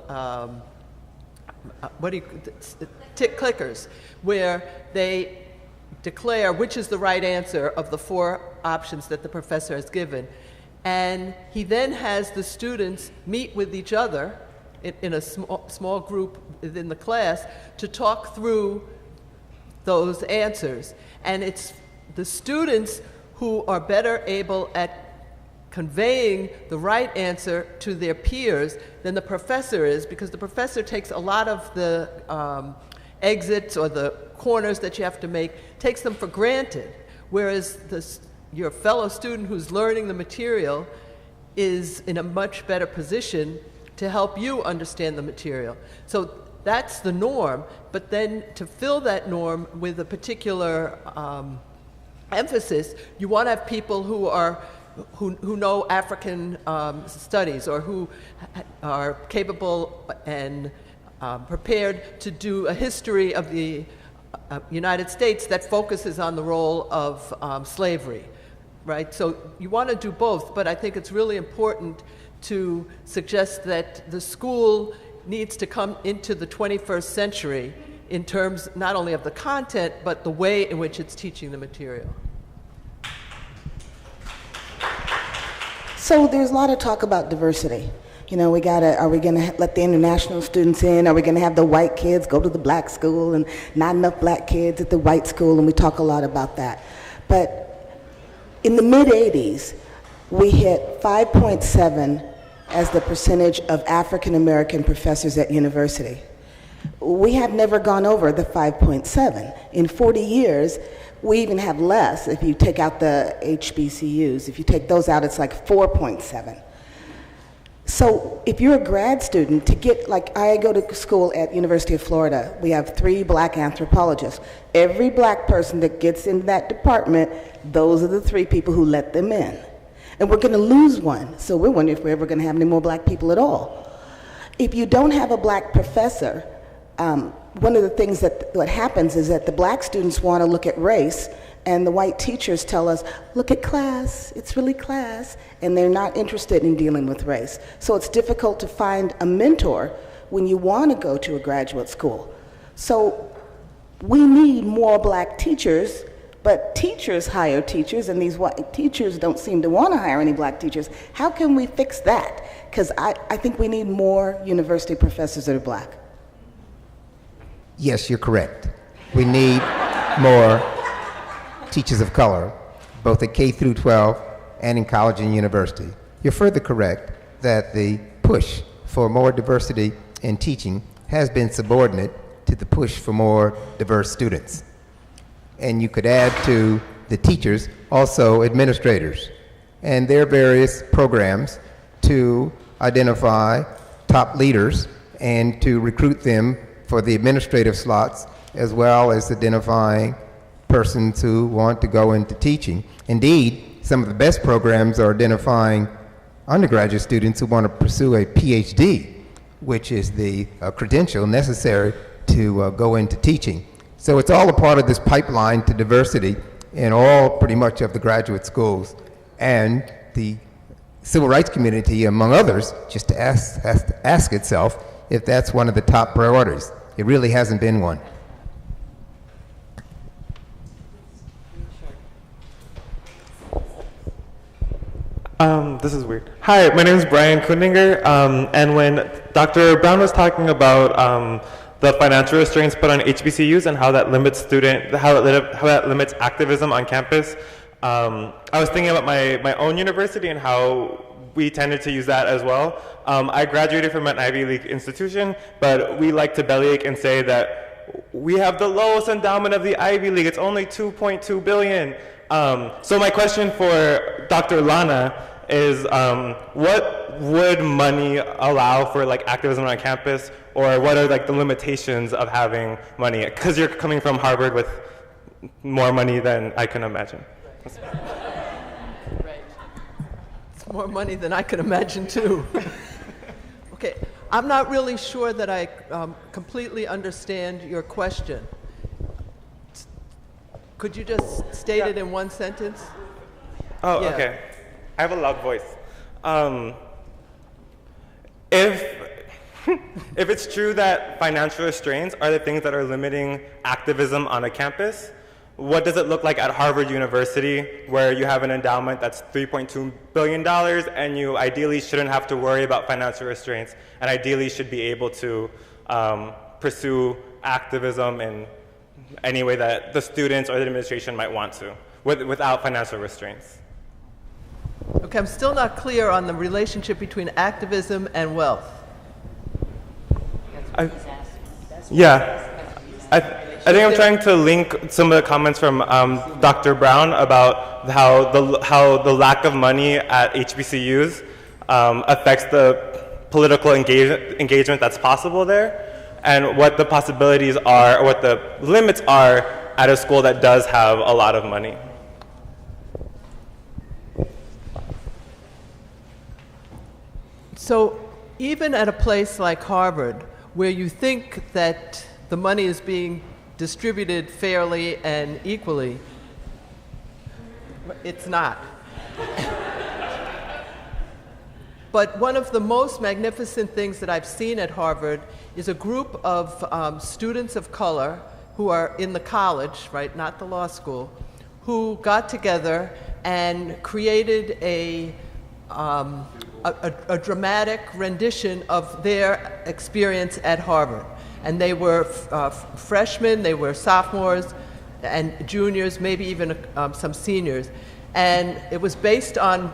tick clickers, where they declare which is the right answer of the 4 options that the professor has given. And he then has the students meet with each other in a small group within the class to talk through those answers. And it's the students who are better able at conveying the right answer to their peers than the professor is, because the professor takes a lot of the exits or the corners that you have to make, takes them for granted, whereas your fellow student who's learning the material is in a much better position to help you understand the material. So that's the norm, but then to fill that norm with a particular emphasis, you want to have people who know African studies, or who are capable and prepared to do a history of the United States that focuses on the role of slavery, right? So you want to do both, but I think it's really important to suggest that the school needs to come into the 21st century in terms not only of the content, but the way in which it's teaching the material. So there's a lot of talk about diversity. Are we going to let the international students in? Are we going to have the white kids go to the black school and not enough black kids at the white school? And we talk a lot about that. But in the mid-'80s, we hit 5.7 as the percentage of African American professors at university. We have never gone over the 5.7. In 40 years, we even have less if you take out the HBCUs. If you take those out, it's like 4.7. So if you're a grad student, I go to school at University of Florida. We have 3 black anthropologists. Every black person that gets in that department, those are the 3 people who let them in. And we're going to lose one, so we're wondering if we're ever going to have any more black people at all. If you don't have a black professor, one of the things what happens is that the black students want to look at race, and the white teachers tell us, look at class, it's really class, and they're not interested in dealing with race. So it's difficult to find a mentor when you want to go to a graduate school. So we need more black teachers, but teachers hire teachers, and these white teachers don't seem to want to hire any black teachers. How can we fix that? Because I think we need more university professors that are black. Yes, you're correct. We need more teachers of color, both at K through 12 and in college and university. You're further correct that the push for more diversity in teaching has been subordinate to the push for more diverse students. And you could add to the teachers also administrators and their various programs to identify top leaders and to recruit them for the administrative slots, as well as identifying persons who want to go into teaching. Indeed, some of the best programs are identifying undergraduate students who want to pursue a PhD, which is the credential necessary to go into teaching. So it's all a part of this pipeline to diversity in all pretty much of the graduate schools. And the civil rights community, among others, just to has to ask itself if that's one of the top priorities. It really hasn't been one. This is weird. Hi, my name is Brian Kundinger, and when Dr. Brown was talking about the financial restraints put on HBCUs and how that limits how that limits activism on campus, I was thinking about my own university and how we tended to use that as well. I graduated from an Ivy League institution, but we like to bellyache and say that we have the lowest endowment of the Ivy League. It's only $2.2 billion. So my question for Dr. Lana is, what would money allow for activism on campus, or what are the limitations of having money? Because you're coming from Harvard with more money than I can imagine. Right. It's more money than I can imagine too. Okay, I'm not really sure that I completely understand your question. Could you just state it in one sentence? Oh, Yeah. okay. I have a loud voice. If if it's true that financial restraints are the things that are limiting activism on a campus, what does it look like at Harvard University, where you have an endowment that's $3.2 billion, and you ideally shouldn't have to worry about financial restraints, and ideally should be able to pursue activism in any way that the students or the administration might want to, without financial restraints? Okay, I'm still not clear on the relationship between activism and wealth. I think I'm trying to link some of the comments from Dr. Brown about how the lack of money at HBCUs affects the political engagement that's possible there, and what the possibilities are, or what the limits are at a school that does have a lot of money. So even at a place like Harvard, where you think that the money is being distributed fairly and equally, it's not. But one of the most magnificent things that I've seen at Harvard is a group of students of color who are in the college, right, not the law school, who got together and created a dramatic rendition of their experience at Harvard. And they were freshmen, they were sophomores and juniors, maybe even some seniors. And it was based on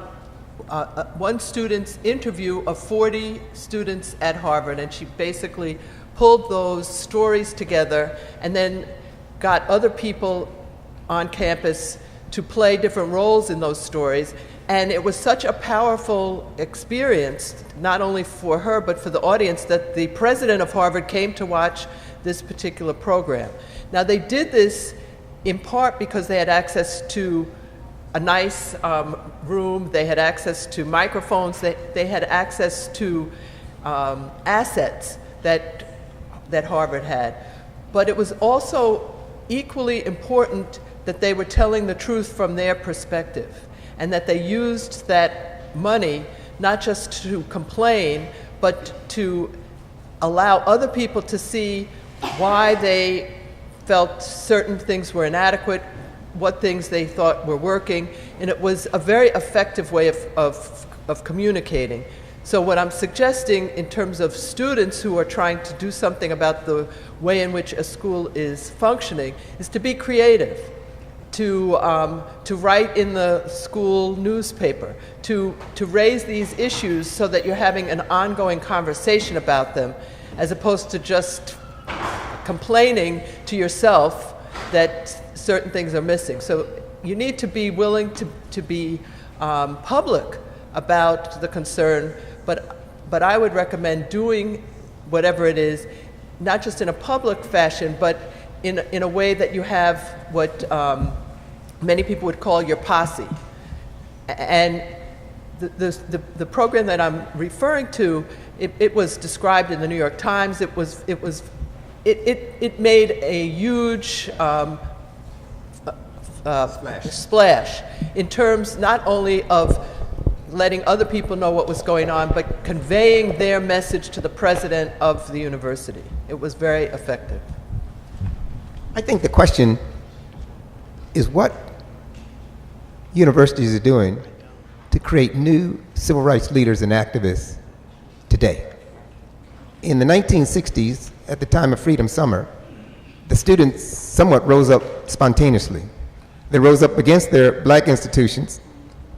one student's interview of 40 students at Harvard, and she basically pulled those stories together and then got other people on campus to play different roles in those stories. And it was such a powerful experience, not only for her, but for the audience, that the president of Harvard came to watch this particular program. Now, they did this in part because they had access to a nice room, they had access to microphones, they had access to assets that Harvard had. But it was also equally important that they were telling the truth from their perspective, and that they used that money not just to complain, but to allow other people to see why they felt certain things were inadequate, what things they thought were working, and it was a very effective way of communicating. So what I'm suggesting in terms of students who are trying to do something about the way in which a school is functioning is to be creative, to write in the school newspaper, to raise these issues so that you're having an ongoing conversation about them, as opposed to just complaining to yourself that certain things are missing. So you need to be willing to be public about the concern, but I would recommend doing whatever it is, not just in a public fashion, but in a way that you have what many people would call your posse. And the program that I'm referring to, it was described in the New York Times. It made a huge splash in terms not only of letting other people know what was going on, but conveying their message to the president of the university. It was very effective. I think the question is what universities are doing to create new civil rights leaders and activists today. In the 1960s, at the time of Freedom Summer, the students somewhat rose up spontaneously. They rose up against their black institutions,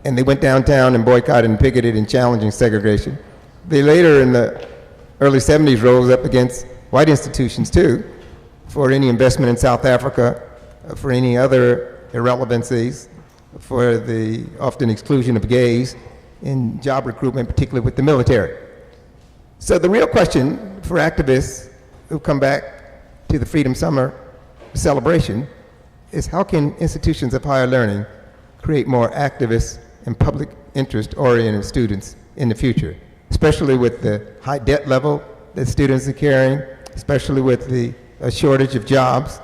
and they went downtown and boycotted and picketed and challenging segregation. They later, in the early 70s, rose up against white institutions too, for any investment in South Africa, for any other irrelevancies, for the often exclusion of gays in job recruitment, particularly with the military. So the real question for activists who come back to the Freedom Summer celebration is how can institutions of higher learning create more activist and public interest-oriented students in the future, especially with the high debt level that students are carrying, especially with the shortage of jobs,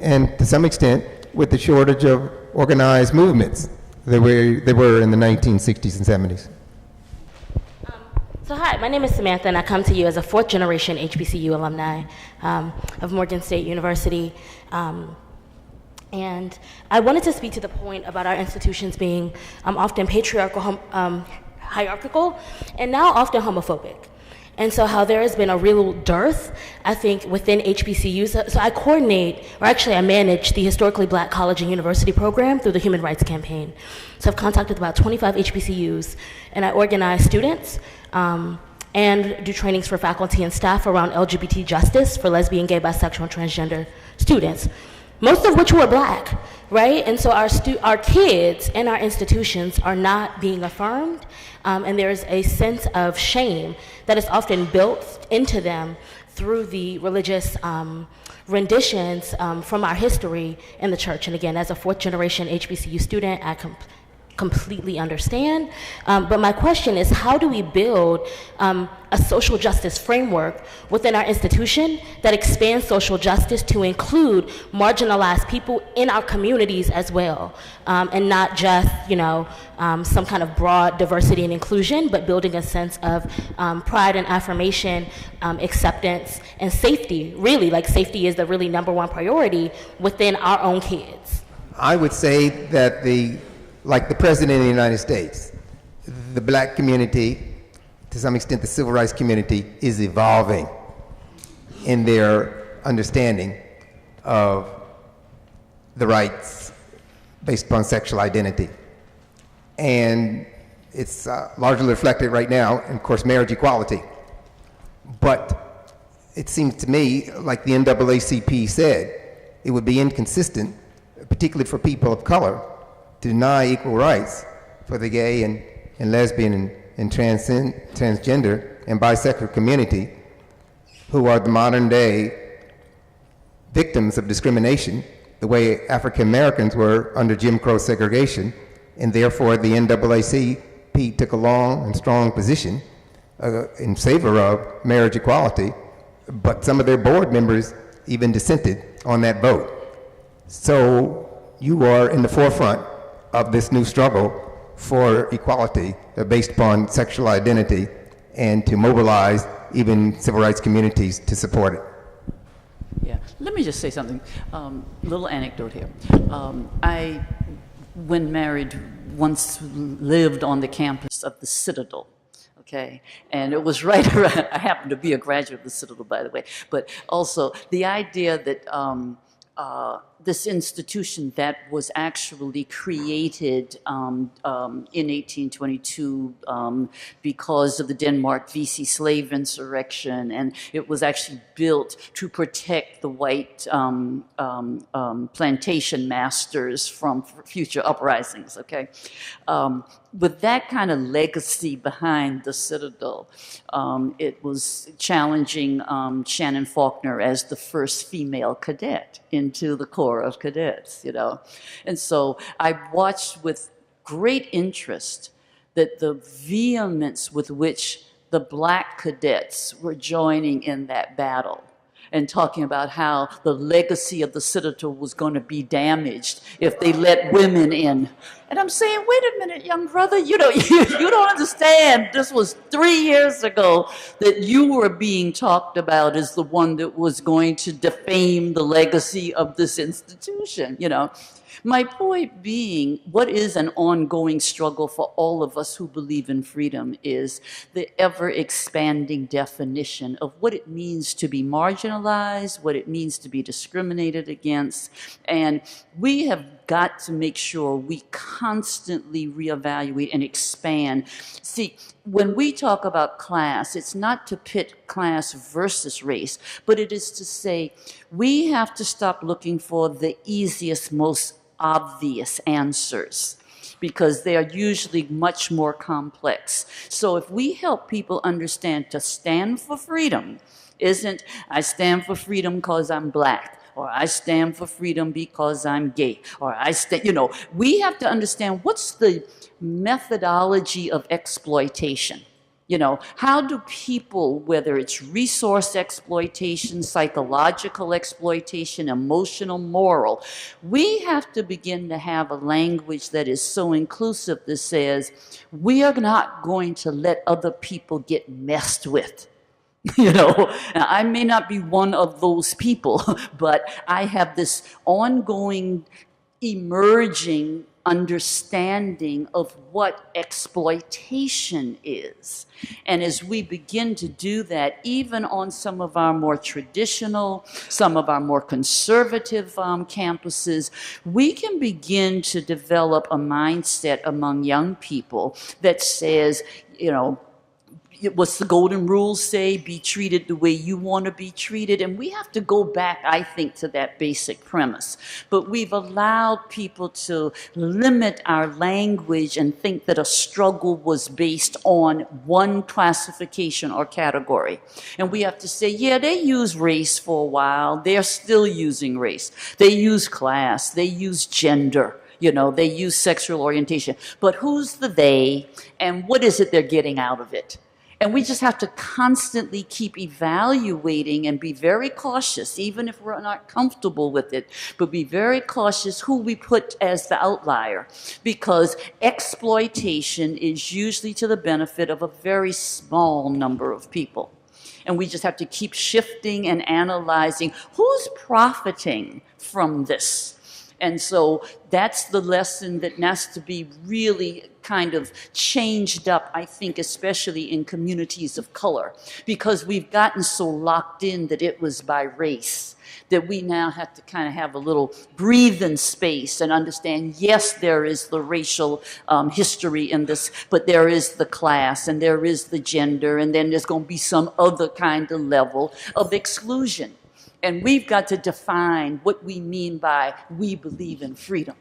and to some extent with the shortage of organized movements that they were in the 1960s and 70s. So hi, my name is Samantha, and I come to you as a fourth generation HBCU alumni of Morgan State University. And I wanted to speak to the point about our institutions being often patriarchal, hierarchical, and now often homophobic. And so how there has been a real dearth, I think, within HBCUs. So I coordinate, or actually I manage the Historically Black College and University program through the Human Rights Campaign. So I've contacted about 25 HBCUs, and I organize students and do trainings for faculty and staff around LGBT justice for lesbian, gay, bisexual, and transgender students, most of which were Black, right? And so our kids and our institutions are not being affirmed, and there's a sense of shame that is often built into them through the religious renditions from our history in the church. And again, as a fourth generation HBCU student, I completely understand. But my question is, how do we build a social justice framework within our institution that expands social justice to include marginalized people in our communities as well, and not just, some kind of broad diversity and inclusion, but building a sense of pride and affirmation, acceptance, and safety. Really, like safety is the really number one priority within our own kids. I would say that like the President of the United States, the Black community, to some extent the civil rights community, is evolving in their understanding of the rights based upon sexual identity. And it's largely reflected right now in, of course, marriage equality. But it seems to me, like the NAACP said, it would be inconsistent, particularly for people of color, to deny equal rights for the gay and lesbian and transgender and bisexual community, who are the modern day victims of discrimination, the way African Americans were under Jim Crow segregation, and therefore the NAACP took a long and strong position in favor of marriage equality, but some of their board members even dissented on that vote. So you are in the forefront of this new struggle for equality based upon sexual identity, and to mobilize even civil rights communities to support it. Yeah, let me just say something, little anecdote here. I, when married, once lived on the campus of the Citadel. Okay, and it was right around, I happened to be a graduate of the Citadel, by the way, but also the idea that this institution that was actually created in 1822 because of the Denmark VC slave insurrection, and it was actually built to protect the white plantation masters from future uprisings, okay? With that kind of legacy behind the Citadel, it was challenging Shannon Faulkner as the first female cadet into the Corps of Cadets, And so I watched with great interest that the vehemence with which the Black cadets were joining in that battle and talking about how the legacy of the Citadel was going to be damaged if they let women in. And I'm saying, wait a minute, young brother, you don't understand. This was 3 years ago that you were being talked about as the one that was going to defame the legacy of this institution, My point being, what is an ongoing struggle for all of us who believe in freedom is the ever-expanding definition of what it means to be marginalized, what it means to be discriminated against, and we have got to make sure we constantly reevaluate and expand. See, when we talk about class, it's not to pit class versus race, but it is to say we have to stop looking for the easiest, most obvious answers, because they are usually much more complex. So if we help people understand to stand for freedom isn't I stand for freedom because I'm Black, or I stand for freedom because I'm gay, or we have to understand what's the methodology of exploitation. You know, how do people, whether it's resource exploitation, psychological exploitation, emotional, moral, we have to begin to have a language that is so inclusive that says, we are not going to let other people get messed with. You know, now, I may not be one of those people, but I have this ongoing, emerging understanding of what exploitation is. And as we begin to do that, even on some of our more traditional, some of our more conservative campuses, we can begin to develop a mindset among young people that says, you know, what's the golden rule say? Be treated the way you want to be treated. And we have to go back, I think, to that basic premise. But we've allowed people to limit our language and think that a struggle was based on one classification or category. And we have to say, yeah, they used race for a while. They're still using race. They use class. They use gender. You know, they use sexual orientation. But who's the they, and what is it they're getting out of it? And we just have to constantly keep evaluating and be very cautious, even if we're not comfortable with it, but be very cautious who we put as the outlier, because exploitation is usually to the benefit of a very small number of people. And we just have to keep shifting and analyzing who's profiting from this. And so that's the lesson that has to be really kind of changed up, I think, especially in communities of color, because we've gotten so locked in that it was by race, that we now have to kind of have a little breathing space and understand, yes, there is the racial history in this, but there is the class, and there is the gender, and then there's going to be some other kind of level of exclusion. And we've got to define what we mean by we believe in freedom.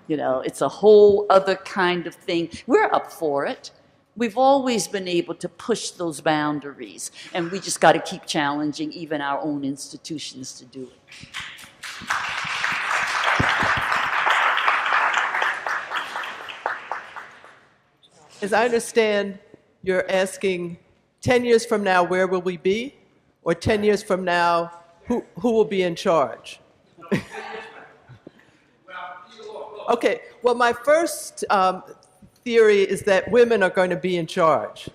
You know, it's a whole other kind of thing. We're up for it. We've always been able to push those boundaries, and we just got to keep challenging even our own institutions to do it. As I understand, you're asking 10 years from now, where will we be? Or 10 years from now, who will be in charge? Okay, well, my first theory is that women are going to be in charge.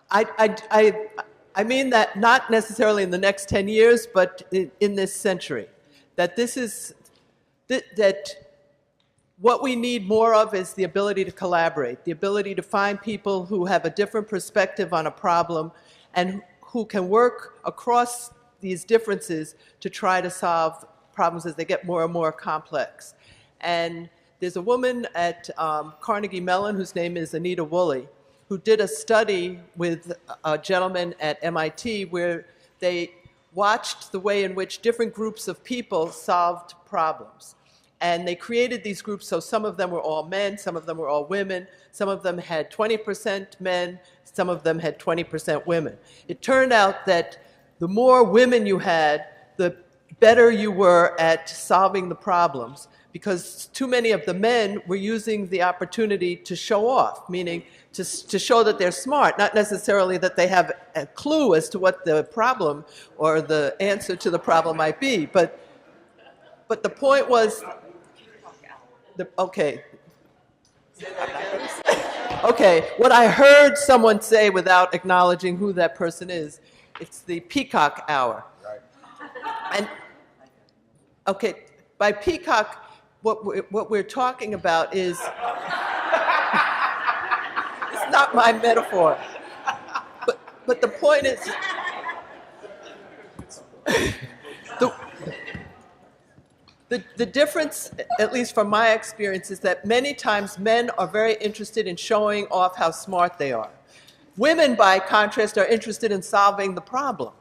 I mean that not necessarily in the next 10 years, but in this century. That this is, that what we need more of is the ability to collaborate, the ability to find people who have a different perspective on a problem and who can work across these differences to try to solve problems as they get more and more complex. And there's a woman at Carnegie Mellon whose name is Anita Woolley, who did a study with a gentleman at MIT where they watched the way in which different groups of people solved problems. And they created these groups, so some of them were all men, some of them were all women, some of them had 20% men, some of them had 20% women. It turned out that the more women you had, the better you were at solving the problems, because too many of the men were using the opportunity to show off, meaning to show that they're smart, not necessarily that they have a clue as to what the problem or the answer to the problem might be. But the point was, okay, what I heard someone say without acknowledging who that person is, it's the peacock hour. Right. And, okay, by peacock, what we're talking about is, it's not my metaphor, but the point is, the difference, at least from my experience, is that many times men are very interested in showing off how smart they are. Women, by contrast, are interested in solving the problem.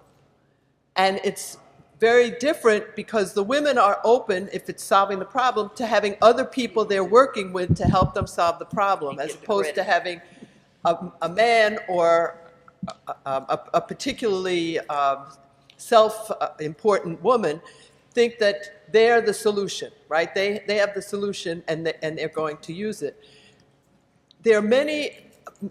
And it's very different because the women are open, if it's solving the problem, to having other people they're working with to help them solve the problem, as opposed to having a man or a particularly self-important woman think that they're the solution, right? They have the solution and they're going to use it. There are many,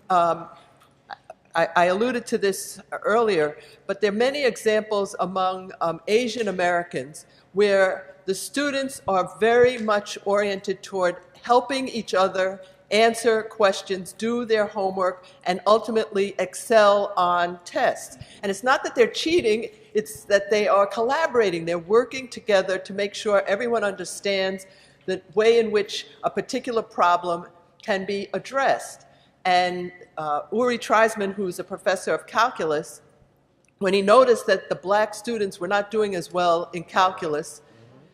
I alluded to this earlier, but there are many examples among Asian Americans where the students are very much oriented toward helping each other answer questions, do their homework, and ultimately excel on tests. And it's not that they're cheating, it's that they are collaborating. They're working together to make sure everyone understands the way in which a particular problem can be addressed. And Uri Treisman, who's a professor of calculus, when he noticed that the black students were not doing as well in calculus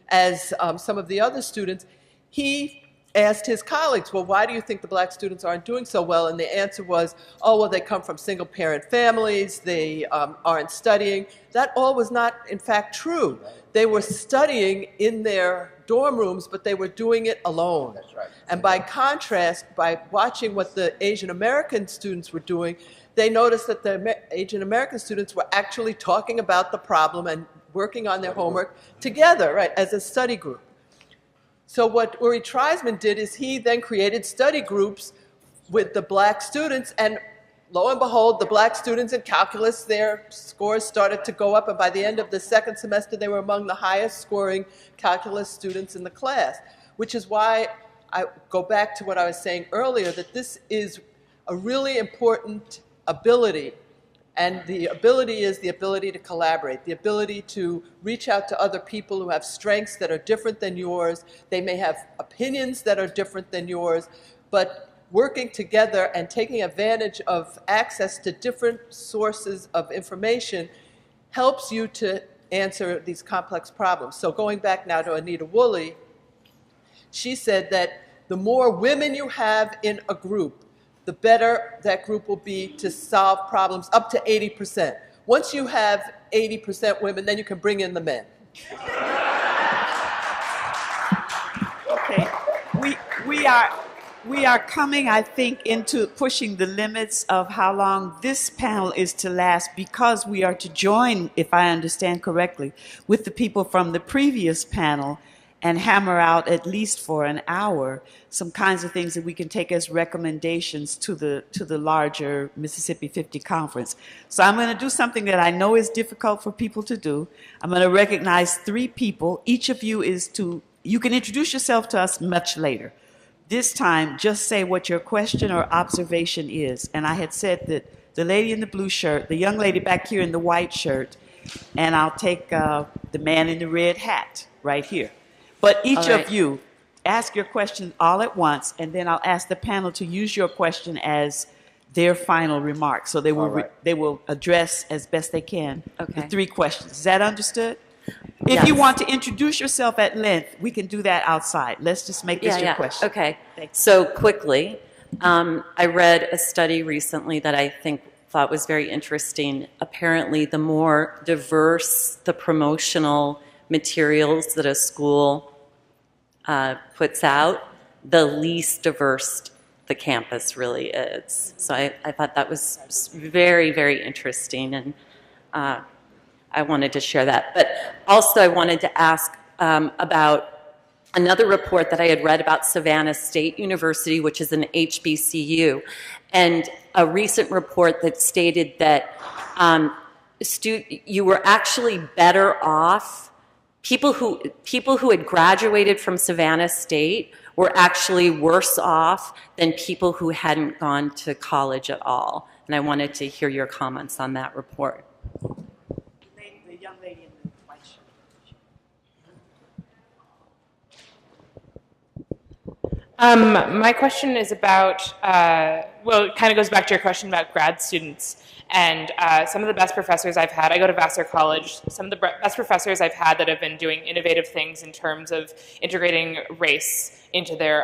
as some of the other students, he asked his colleagues, well, why do you think the black students aren't doing so well? And the answer was, oh, well, they come from single-parent families, they aren't studying. That all was not, in fact, true. They were studying in their dorm rooms, but they were doing it alone. That's right. And by contrast, by watching what the Asian American students were doing, they noticed that the Asian American students were actually talking about the problem and working on their homework together, right, as a study group. So what Uri Treisman did is he then created study groups with the black students, and lo and behold, the black students in calculus, their scores started to go up, and by the end of the second semester, they were among the highest scoring calculus students in the class, which is why I go back to what I was saying earlier, that this is a really important ability. And the ability is the ability to collaborate, the ability to reach out to other people who have strengths that are different than yours. They may have opinions that are different than yours, but working together and taking advantage of access to different sources of information helps you to answer these complex problems. So going back now to Anita Woolley, she said that the more women you have in a group, the better that group will be to solve problems, up to 80%. Once you have 80% women, then you can bring in the men. Okay, we are coming, I think, into pushing the limits of how long this panel is to last, because we are to join, if I understand correctly, with the people from the previous panel and hammer out, at least for an hour, some kinds of things that we can take as recommendations to the larger Mississippi 50 conference. So I'm going to do something that I know is difficult for people to do. I'm going to recognize 3 people. Each of you you can introduce yourself to us much later. This time, just say what your question or observation is. And I had said that the lady in the blue shirt, the young lady back here in the white shirt, and I'll take the man in the red hat right here. But each of you, ask your question all at once, and then I'll ask the panel to use your question as their final remarks. So they will address as best they can the 3 questions. Is that understood? If you want to introduce yourself at length, we can do that outside. Let's just make this your question. Okay. So quickly, I read a study recently that I thought was very interesting. Apparently, the more diverse the promotional materials that a school puts out, the least diverse the campus really is. So I thought that was very, very interesting, and I wanted to share that. But also I wanted to ask about another report that I had read about Savannah State University, which is an HBCU, and a recent report that stated that you were actually better off. People who had graduated from Savannah State were actually worse off than people who hadn't gone to college at all. And I wanted to hear your comments on that report. The young lady in the white shirt. My question is about, it kind of goes back to your question about grad students. And some of the best professors I've had, I go to Vassar College, some of the best professors I've had that have been doing innovative things in terms of integrating race into their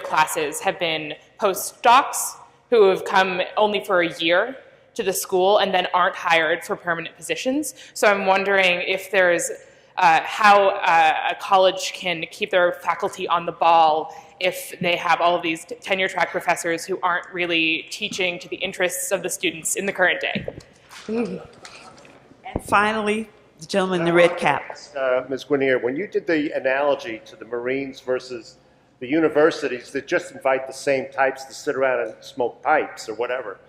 classes have been postdocs who have come only for a year to the school and then aren't hired for permanent positions. So I'm wondering if there's how a college can keep their faculty on the ball if they have all of these tenure-track professors who aren't really teaching to the interests of the students in the current day. And finally, The gentleman in the red cap. Ms. Guinier, when you did the analogy to the Marines versus the universities that just invite the same types to sit around and smoke pipes or whatever,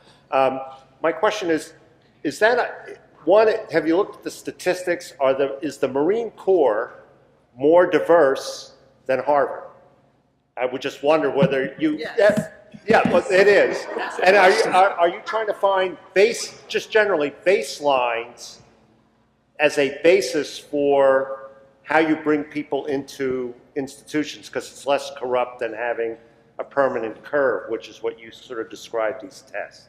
my question is that, one, have you looked at the statistics? Is the Marine Corps more diverse than Harvard? I would just wonder whether you... Yes. Yeah, well, it is. And are you trying to find just generally baselines as a basis for how you bring people into institutions, because it's less corrupt than having a permanent curve, which is what you sort of described these tests?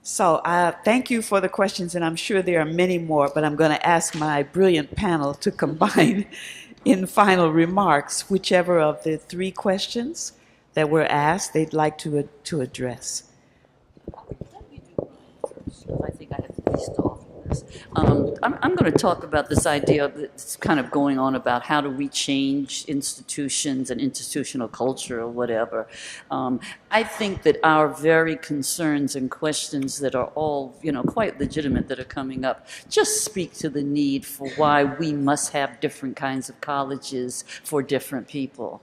So thank you for the questions, and I'm sure there are many more, but I'm going to ask my brilliant panel to combine in final remarks whichever of the three questions that were asked they'd like to address. I think I have the least off of this. I'm going to talk about this idea that's kind of going on about how do we change institutions and institutional culture or whatever. I think that our very concerns and questions that are all, quite legitimate that are coming up just speak to the need for why we must have different kinds of colleges for different people.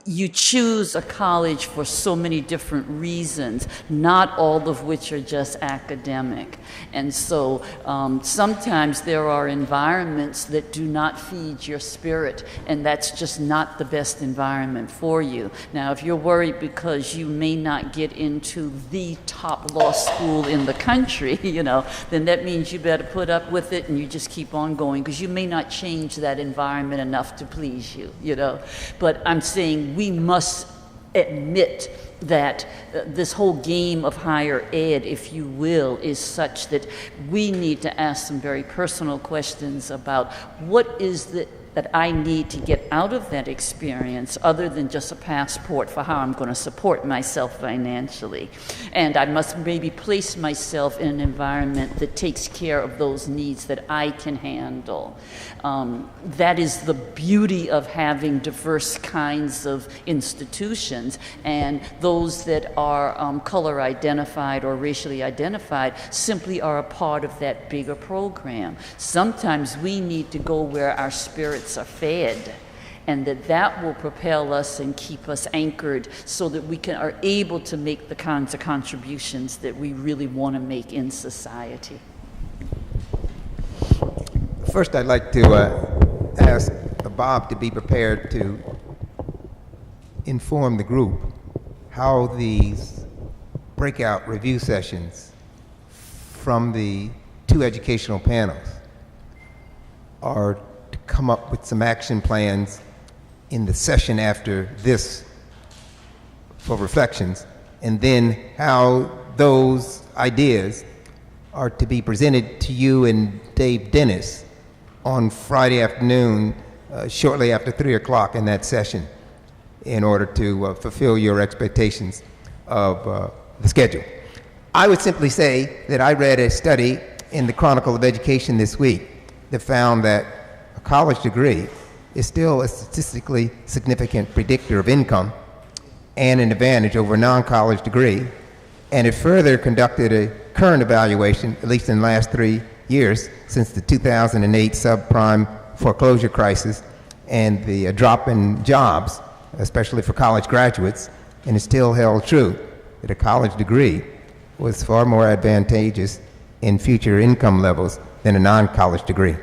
You choose a college for so many different reasons, not all of which are just academic. And so sometimes there are environments that do not feed your spirit, and that's just not the best environment for you. Now, if you're worried because you may not get into the top law school in the country, then that means you better put up with it and you just keep on going, because you may not change that environment enough to please you, But I'm saying we must admit that this whole game of higher ed, if you will, is such that we need to ask some very personal questions about what is that I need to get out of that experience other than just a passport for how I'm going to support myself financially. And I must maybe place myself in an environment that takes care of those needs that I can handle. That is the beauty of having diverse kinds of institutions, and those that are color identified or racially identified simply are a part of that bigger program. Sometimes we need to go where our spirits are fed, and that will propel us and keep us anchored so that we are able to make the kinds of contributions that we really want to make in society. First, I'd like to ask Bob to be prepared to inform the group how these breakout review sessions from the two educational panels are to come up with some action plans in the session after this for reflections, and then how those ideas are to be presented to you and Dave Dennis on Friday afternoon, shortly after 3 o'clock in that session, in order to fulfill your expectations of the schedule. I would simply say that I read a study in the Chronicle of Education this week that found that a college degree is still a statistically significant predictor of income and an advantage over a non-college degree. And it further conducted a current evaluation, at least in the last 3 years, since the 2008 subprime foreclosure crisis and the drop in jobs, especially for college graduates, and it still held true that a college degree was far more advantageous in future income levels than a non-college degree.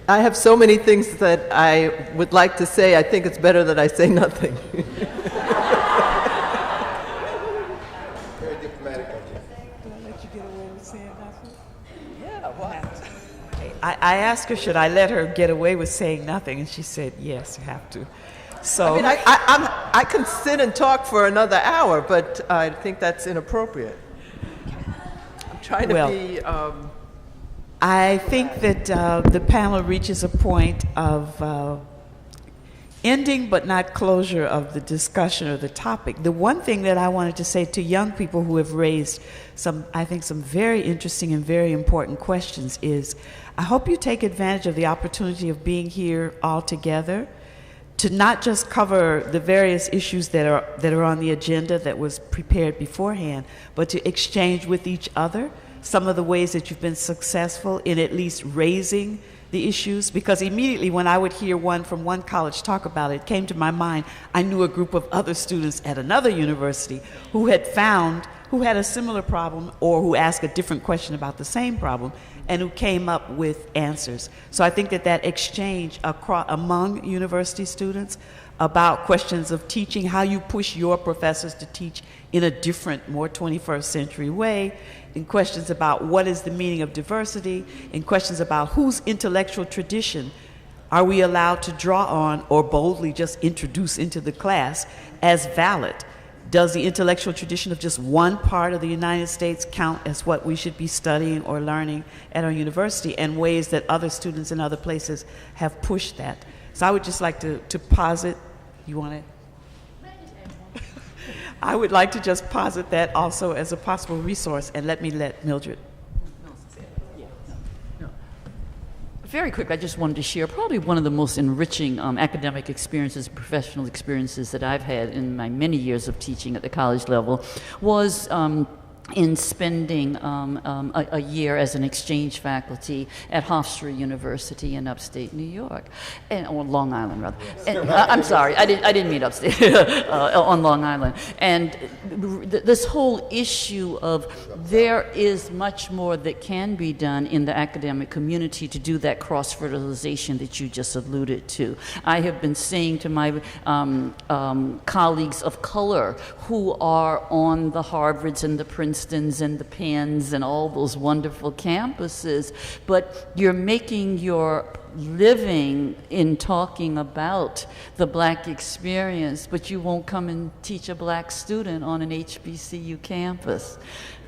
I have so many things that I would like to say. I think it's better that I say nothing. Very diplomatic. Do I let you get away with saying nothing? Yeah, what? I asked her, should I let her get away with saying nothing? And she said, yes, you have to. So I can sit and talk for another hour, but I think that's inappropriate. I'm trying to be... I think that the panel reaches a point of ending but not closure of the discussion or the topic. The one thing that I wanted to say to young people who have raised some very interesting and very important questions is, I hope you take advantage of the opportunity of being here all together to not just cover the various issues that are on the agenda that was prepared beforehand, but to exchange with each other some of the ways that you've been successful in at least raising the issues. Because immediately when I would hear one from one college talk about it, it came to my mind, I knew a group of other students at another university who had a similar problem or who asked a different question about the same problem and who came up with answers. So I think that exchange among university students about questions of teaching, how you push your professors to teach in a different, more 21st century way, in questions about what is the meaning of diversity, in questions about whose intellectual tradition are we allowed to draw on or boldly just introduce into the class as valid. Does the intellectual tradition of just one part of the United States count as what we should be studying or learning at our university, and ways that other students in other places have pushed that? So I would just like to posit, you want to? I would like to just posit that also as a possible resource, and let Mildred. Very quick, I just wanted to share probably one of the most enriching academic experiences, professional experiences that I've had in my many years of teaching at the college level was in spending a year as an exchange faculty at Hofstra University in upstate New York, or Long Island rather. And, I'm sorry, I didn't mean upstate, on Long Island. And this whole issue of there is much more that can be done in the academic community to do that cross-fertilization that you just alluded to. I have been saying to my colleagues of color who are on the Harvards and the Princetons and the Penns and all those wonderful campuses, but you're making your living in talking about the black experience, but you won't come and teach a black student on an HBCU campus.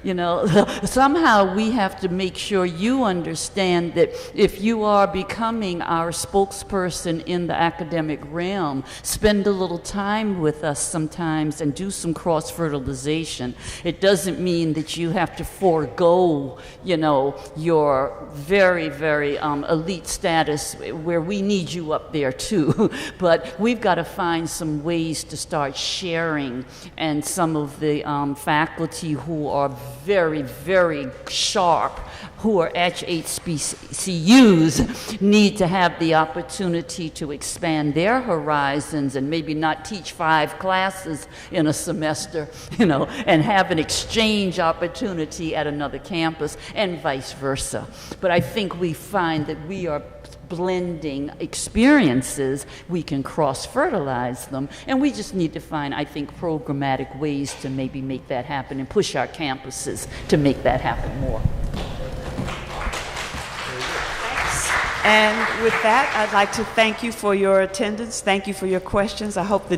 You know, somehow we have to make sure you understand that if you are becoming our spokesperson in the academic realm, spend a little time with us sometimes and do some cross-fertilization. It doesn't mean that you have to forego, you know, your very, very elite status where we need you up there too. But we've got to find some ways to start sharing, and some of the faculty who are very, very sharp, who are at HBCUs, need to have the opportunity to expand their horizons and maybe not teach 5 classes in a semester, you know, and have an exchange opportunity at another campus, and vice versa. But I think we find that we are blending experiences, we can cross-fertilize them, and we just need to find, I think, programmatic ways to maybe make that happen and push our campuses to make that happen more. And with that, I'd like to thank you for your attendance. Thank you for your questions. I hope the